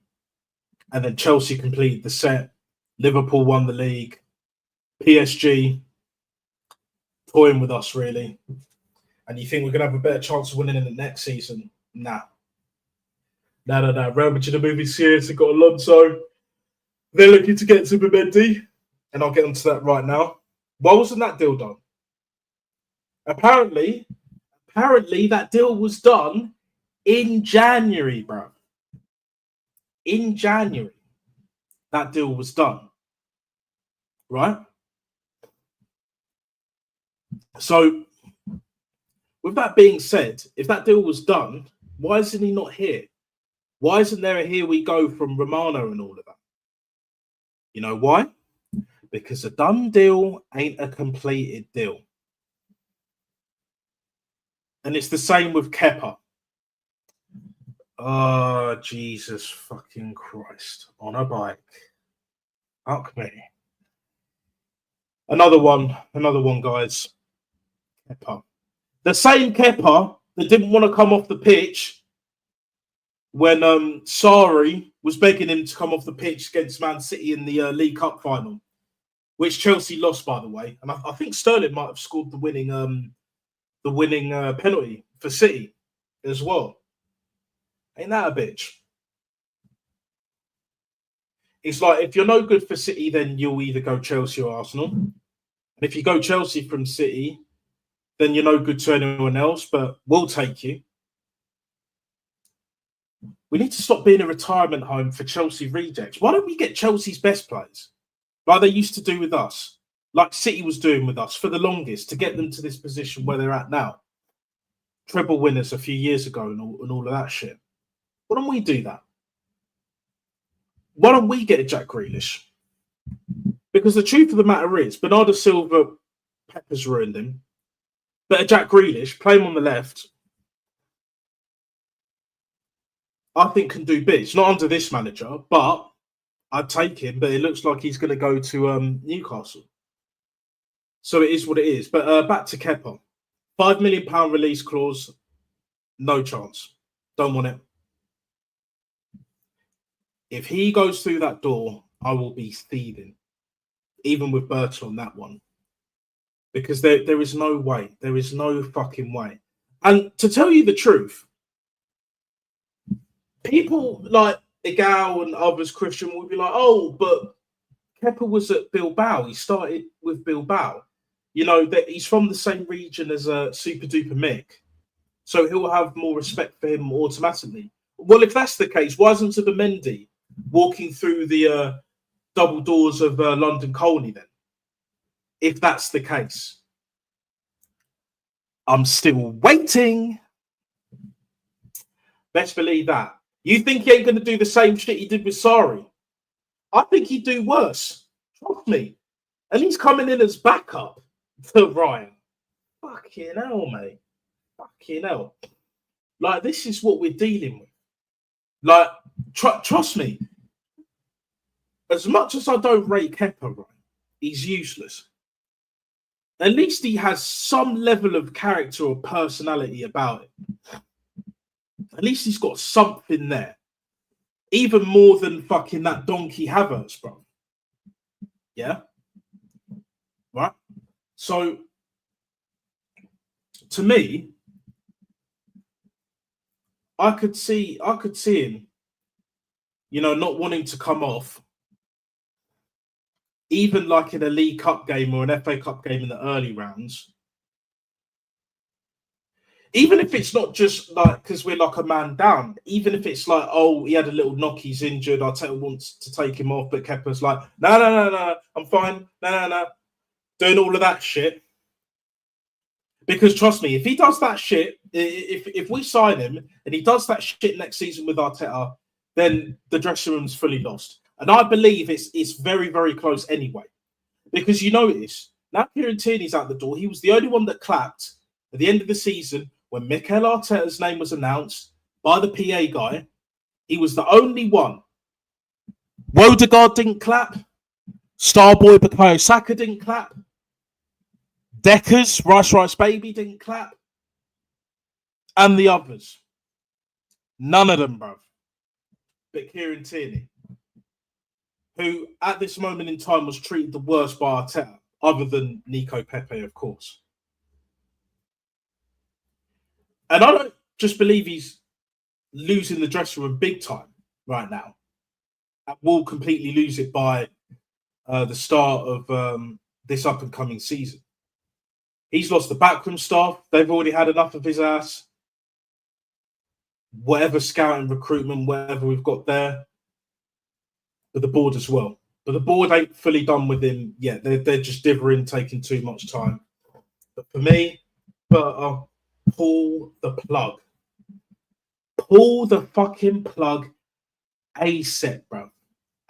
and then Chelsea completed the set. Liverpool won the league. PSG toying with us, really. And you think we're going to have a better chance of winning in the next season? Nah. No. Real Madrid are moving serious. They've got Alonso. They're looking to get to Zubimendi. And I'll get onto that right now. Why wasn't that deal done? Apparently that deal was done in January, bro. In January, that deal was done. Right? So, with that being said, if that deal was done, why isn't he not here? Why isn't there a here we go from Romano and all of that? You know why? Because a done deal ain't a completed deal. And it's the same with Kepa. Oh, Jesus fucking Christ. On a bike. Fuck me. Another one, guys. Kepa. The same Kepa that didn't want to come off the pitch when Sarri was begging him to come off the pitch against Man City in the League Cup final, which Chelsea lost, by the way. And I think Sterling might have scored the winning penalty for City as well. Ain't that a bitch? It's like, if you're no good for City, then you'll either go Chelsea or Arsenal. And if you go Chelsea from City, then you're no good to anyone else, but we'll take you. We need to stop being a retirement home for Chelsea rejects. Why don't we get Chelsea's best players, like they used to do with us, like City was doing with us for the longest, to get them to this position where they're at now? Treble winners a few years ago and all of that shit. Why don't we do that? Why don't we get a Jack Grealish? Because the truth of the matter is, Bernardo Silva, Pepper's ruined him. But a Jack Grealish, play him on the left, I think can do bits. Not under this manager, but I'd take him. But it looks like he's going to go to Newcastle. So it is what it is. But back to Kepa. £5 million release clause. No chance. Don't want it. If he goes through that door, I will be thieving. Even with Bertel on that one. Because there is no way. There is no fucking way. And to tell you the truth, people like Igal and others, Christian, would be like, oh, but Kepa was at Bilbao. He started with Bilbao. You know, that he's from the same region as Super Duper Mick. So he'll have more respect for him automatically. Well, if that's the case, why isn't Zubimendi walking through the double doors of London Colney then? If that's the case. I'm still waiting. Best believe that. You think he ain't going to do the same shit he did with Sarri? I think he'd do worse. Trust me. And he's coming in as backup to Ryan. Fucking hell, mate. Fucking hell. Like, this is what we're dealing with. Like, trust me. As much as I don't rate Kepa, right, he's useless. At least he has some level of character or personality about it. At least he's got something there. Even more than fucking that donkey Havertz, bro. Yeah? Right? So, to me, I could see him, you know, not wanting to come off, even like in a League Cup game or an FA Cup game in the early rounds. Even if it's not just like because we're like a man down, even if it's like, oh, he had a little knock, he's injured, Arteta wants to take him off, but Kepa's like, no, I'm fine, no, doing all of that shit. Because trust me, if he does that shit, if we sign him and he does that shit next season with Arteta, then the dressing room's fully lost. And I believe it's very, very close anyway. Because you notice, now Kieran Tierney's out the door. He was the only one that clapped at the end of the season when Mikel Arteta's name was announced by the PA guy. He was the only one. Wodegaard didn't clap. Starboy Bukayo Saka didn't clap. Deckers, Rice Baby didn't clap. And the others. None of them, bro. But Kieran Tierney, who at this moment in time was treated the worst by Arteta, other than Nico Pepe, of course. And I don't just believe he's losing the dressing room big time right now. And will completely lose it by the start of this up-and-coming season. He's lost the backroom staff. They've already had enough of his ass. Whatever scouting, recruitment, whatever we've got there. But the board as well. But the board ain't fully done with him yet. They're just dithering, taking too much time. But for me, pull the plug. Pull the fucking plug ASAP, bro.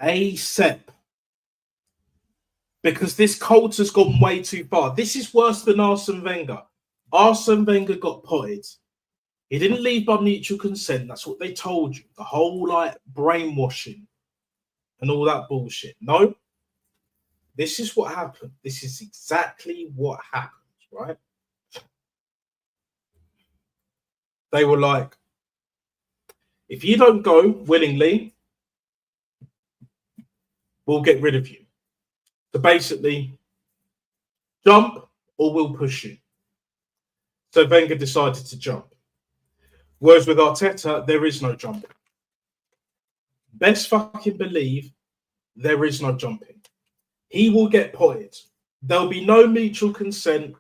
ASAP. Because this cult has gone way too far. This is worse than Arsene Wenger. Arsene Wenger got potted. He didn't leave by mutual consent. That's what they told you. The whole like brainwashing and all that bullshit. No. This is what happened. This is exactly what happened, right? They were like, if you don't go willingly, we'll get rid of you. So basically, jump or we'll push you. So Wenger decided to jump. Whereas with Arteta, there is no jumping. Best fucking believe there is no jumping. He will get potted. There'll be no mutual consent,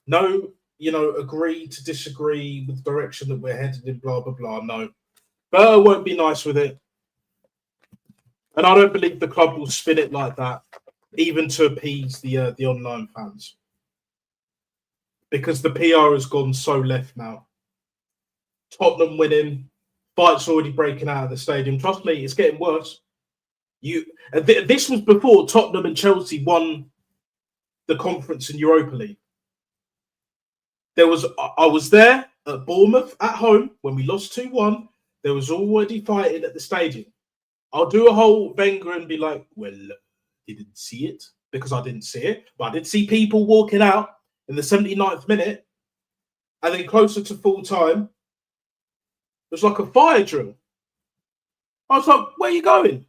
no agree to disagree with the direction that we're headed in, blah, blah, blah. No. Berto won't be nice with it. And I don't believe the club will spin it like that, even to appease the online fans. Because the PR has gone so left now. Tottenham winning, fights already breaking out of the stadium. Trust me, it's getting worse. This was before Tottenham and Chelsea won the Conference and Europa League. I was there at Bournemouth at home when we lost 2-1. There was already fighting at the stadium. I'll do a whole Wenger and be like, well, didn't see it because I didn't see it. But I did see people walking out in the 79th minute. And then closer to full time, it was like a fire drill. I was like, where are you going?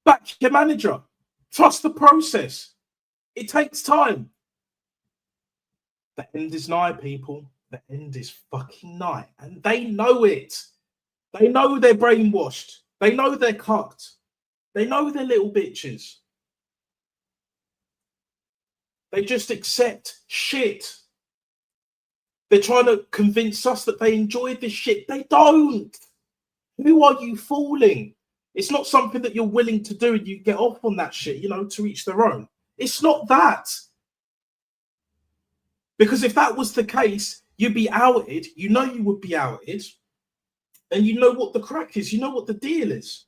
Back to your manager. Trust the process. It takes time. The end is nigh, people. The end is fucking nigh. And they know it. They know they're brainwashed. They know they're cucked. They know they're little bitches. They just accept shit. They're trying to convince us that they enjoyed this shit. They don't. Who are you fooling? It's not something that you're willing to do and you get off on that shit, to each their own. It's not that. Because if that was the case, you'd be outed. You would be outed. And you know what the crack is. You know what the deal is.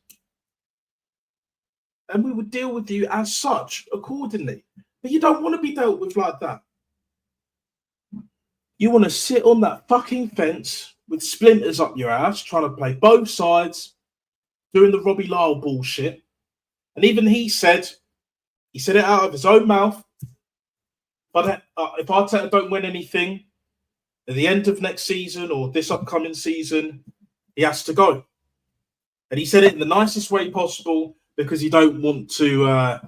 And we would deal with you as such accordingly. But you don't want to be dealt with like that. You want to sit on that fucking fence with splinters up your ass, trying to play both sides, doing the Robbie Lyle bullshit. And even he said it out of his own mouth, but if Arteta don't win anything at the end of next season or this upcoming season, he has to go. And he said it in the nicest way possible because he don't want to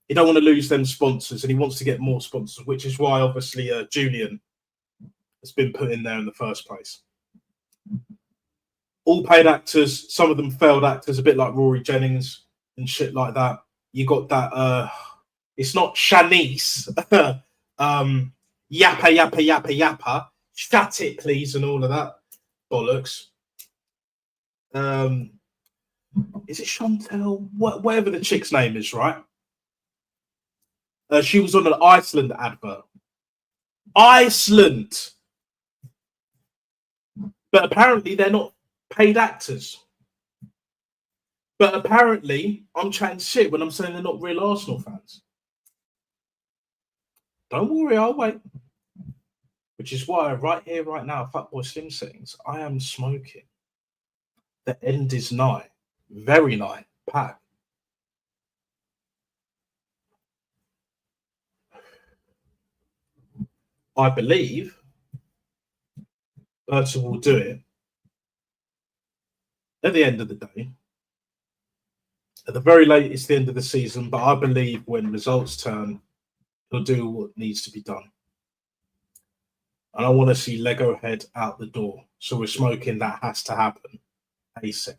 lose them sponsors and he wants to get more sponsors, which is why obviously Julian has been put in there in the first place. All paid actors, some of them failed actors, a bit like Rory Jennings and shit like that. You got that, it's not Shanice, yappa, yappa, yappa, yappa, shut it, please, and all of that bollocks. Is it Chantel? Whatever the chick's name is, right? She was on an Iceland advert. Iceland! But apparently they're not paid actors. But apparently I'm chatting shit when I'm saying they're not real Arsenal fans. Don't worry, I'll wait. Which is why right here, right now, Fatboy Slim Settings, I am smoking. The end is nigh. Very nigh. Pack. I believe Berta will do it at the end of the day. At the very late, it's the end of the season, but I believe when results turn, he'll do what needs to be done. And I want to see Lego head out the door. So we're smoking that has to happen ASAP.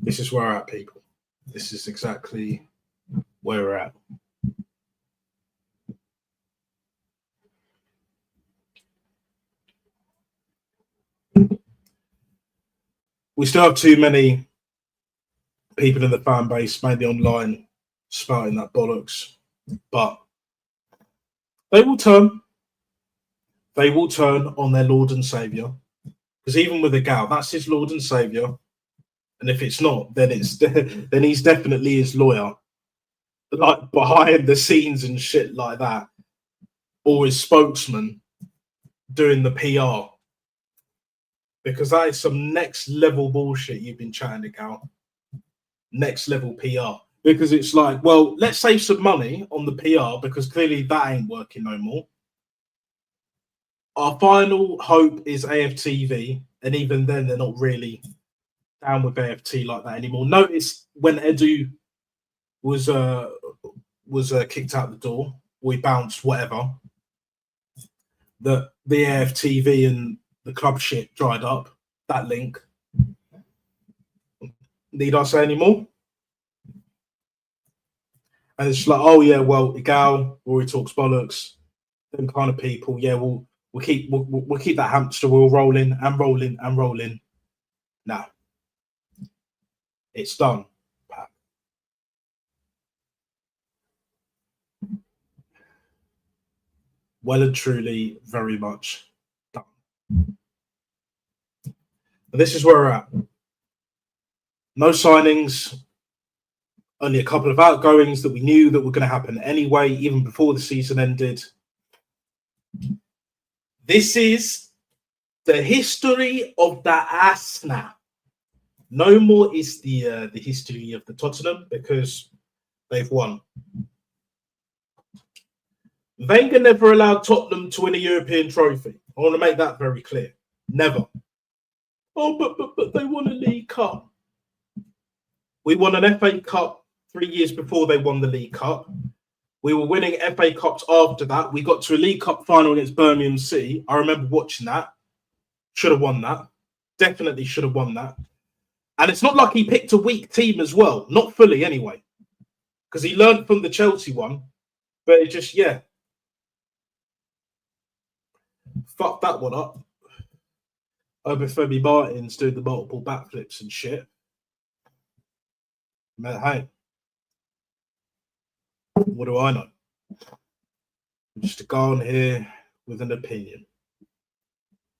This is where we're at, people. This is exactly where we're at. We still have too many people in the fan base, mainly online, spouting that bollocks. But they will turn. They will turn on their Lord and Saviour. Because even with a gal, that's his Lord and Saviour. And if it's not, then then he's definitely his lawyer. Like behind the scenes and shit like that. Or his spokesman doing the PR. Because that is some next level bullshit you've been chatting to, gal. Next level PR. Because it's like, well, let's save some money on the PR because clearly that ain't working no more. Our final hope is AFTV, and even then they're not really down with AFT like that anymore. Notice when Edu was kicked out the door, or he bounced, whatever, that the AFTV and the club shit dried up, that link. Need I say any more? And it's like, oh yeah, well, Gal, Rory talks bollocks, them kind of people. Yeah, we'll keep that hamster wheel rolling and rolling and rolling. Nah, it's done. Well and truly, very much done. But this is where we're at. No signings, only a couple of outgoings that we knew that were going to happen anyway, even before the season ended. This is the history of the Arsenal. No more is the history of the Tottenham because they've won. Wenger never allowed Tottenham to win a European trophy. I want to make that very clear. Never. Oh, but they won a League Cup. We won an FA Cup 3 years before they won the League Cup. We were winning FA Cups after that. We got to a League Cup final against Birmingham City. I remember watching that. Should have won that. Definitely should have won that. And it's not like he picked a weak team as well. Not fully, anyway. Because he learned from the Chelsea one. But it just, yeah. Fuck that one up. Obafemi Martin's doing the multiple backflips and shit. Man, hey. What do I know? Just to go on here with an opinion.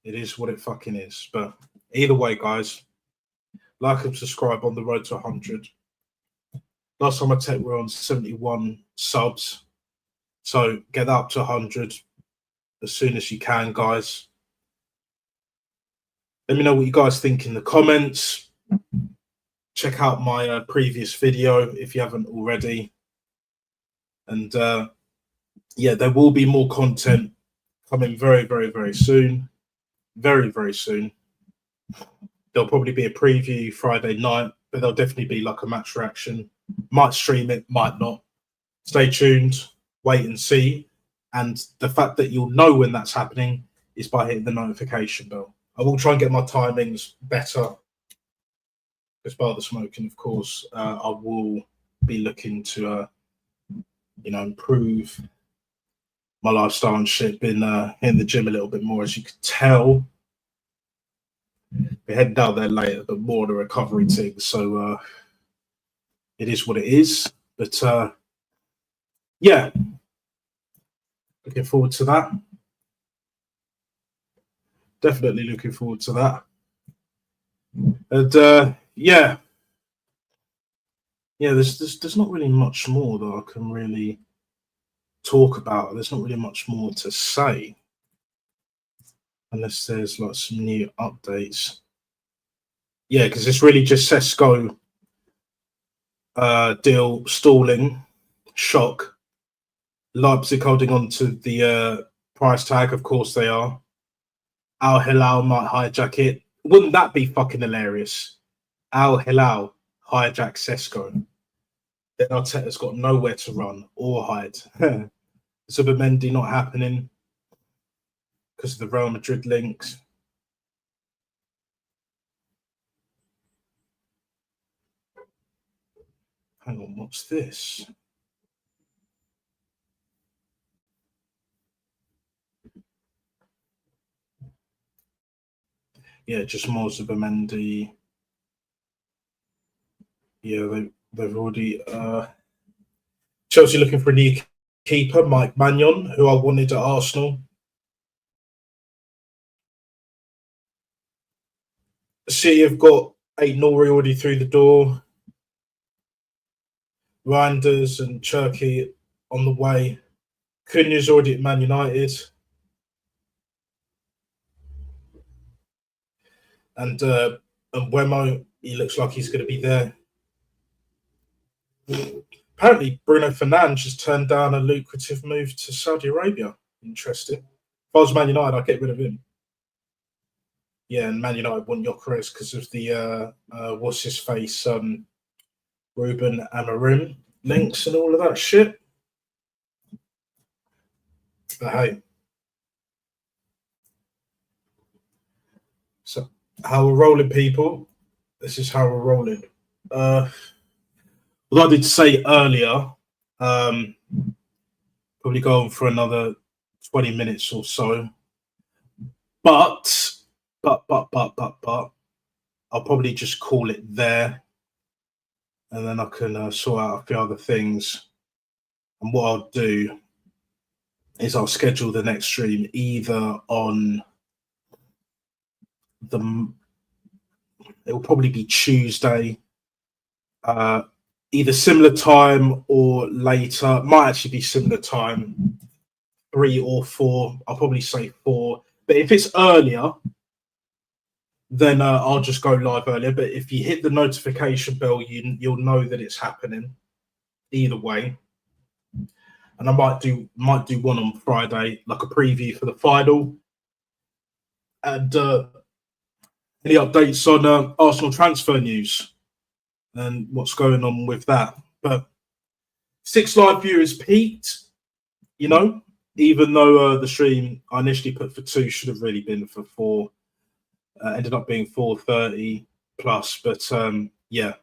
It is what it fucking is. But either way, guys, like and subscribe on the road to 100. Last time I checked, we're on 71 subs. So get that up to 100 as soon as you can, guys. Let me know what you guys think in the comments. Check out my previous video if you haven't already. And yeah, there will be more content coming very, very, very soon. Very, very soon. There'll probably be a preview Friday night, but there'll definitely be like a match reaction. Might stream it, might not. Stay tuned, wait and see. And the fact that you'll know when that's happening is by hitting the notification bell. I will try and get my timings better. As part of the smoking, of course, I will be looking to, improve my lifestyle and shit. Been in the gym a little bit more, as you could tell. We're heading down there later, but more the recovery thing. So it is what it is. But yeah, looking forward to that. Definitely looking forward to that. And yeah, there's not really much more that I can really talk about. There's not really much more to say, unless there's like some new updates. Yeah, because it's really just Sesko deal stalling, shock. Leipzig holding on to the price tag. Of course they are. Al Hilal might hijack it. Wouldn't that be fucking hilarious? Al Hilal hijack Sesko. Then Arteta's got nowhere to run or hide. Zubimendi not happening because of the Real Madrid links. Hang on, what's this? Yeah, just more Zubimendi. Yeah, they've already Chelsea looking for a new keeper, Mike Maignan, who I wanted at Arsenal. City have got Aït-Nouri already through the door. Reinders and Cherki on the way. Cunha's already at Man United. And Wemo, he looks like he's going to be there. Apparently, Bruno Fernandes just turned down a lucrative move to Saudi Arabia. Interesting. If I was Man United, I'd get rid of him. Yeah, and Man United want Gyökeres because of the what's his face, Ruben Amorim links and all of that shit. But hey, so how we're rolling, people. This is how we're rolling. What I did say earlier, probably go on for another 20 minutes or so. But, I'll probably just call it there, and then I can sort out a few other things. And what I'll do is I'll schedule the next stream either on it will probably be Tuesday, either similar time or later. Might actually be similar time, 3 or 4. I'll probably say 4. But if it's earlier, then I'll just go live earlier. But if you hit the notification bell, you'll know that it's happening either way. And I might do one on Friday, like a preview for the final. And any updates on Arsenal transfer news and what's going on with that. But 6 live viewers peaked, you know, even though the stream I initially put for 2 should have really been for 4. Ended up being 430 plus. But yeah,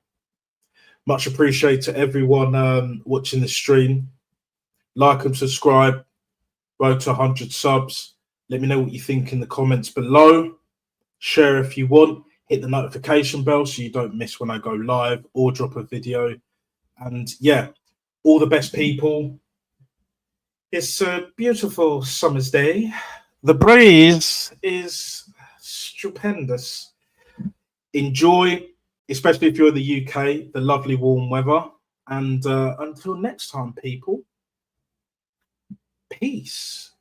much appreciated to everyone watching the stream. Like and subscribe. Road to 100 subs. Let me know what you think in the comments below. Share if you want. Hit the notification bell so you don't miss when I go live or drop a video. And yeah, all the best, people. It's a beautiful summer's day. The breeze is stupendous. Enjoy, especially if you're in the UK, the lovely warm weather. And until next time, people, peace.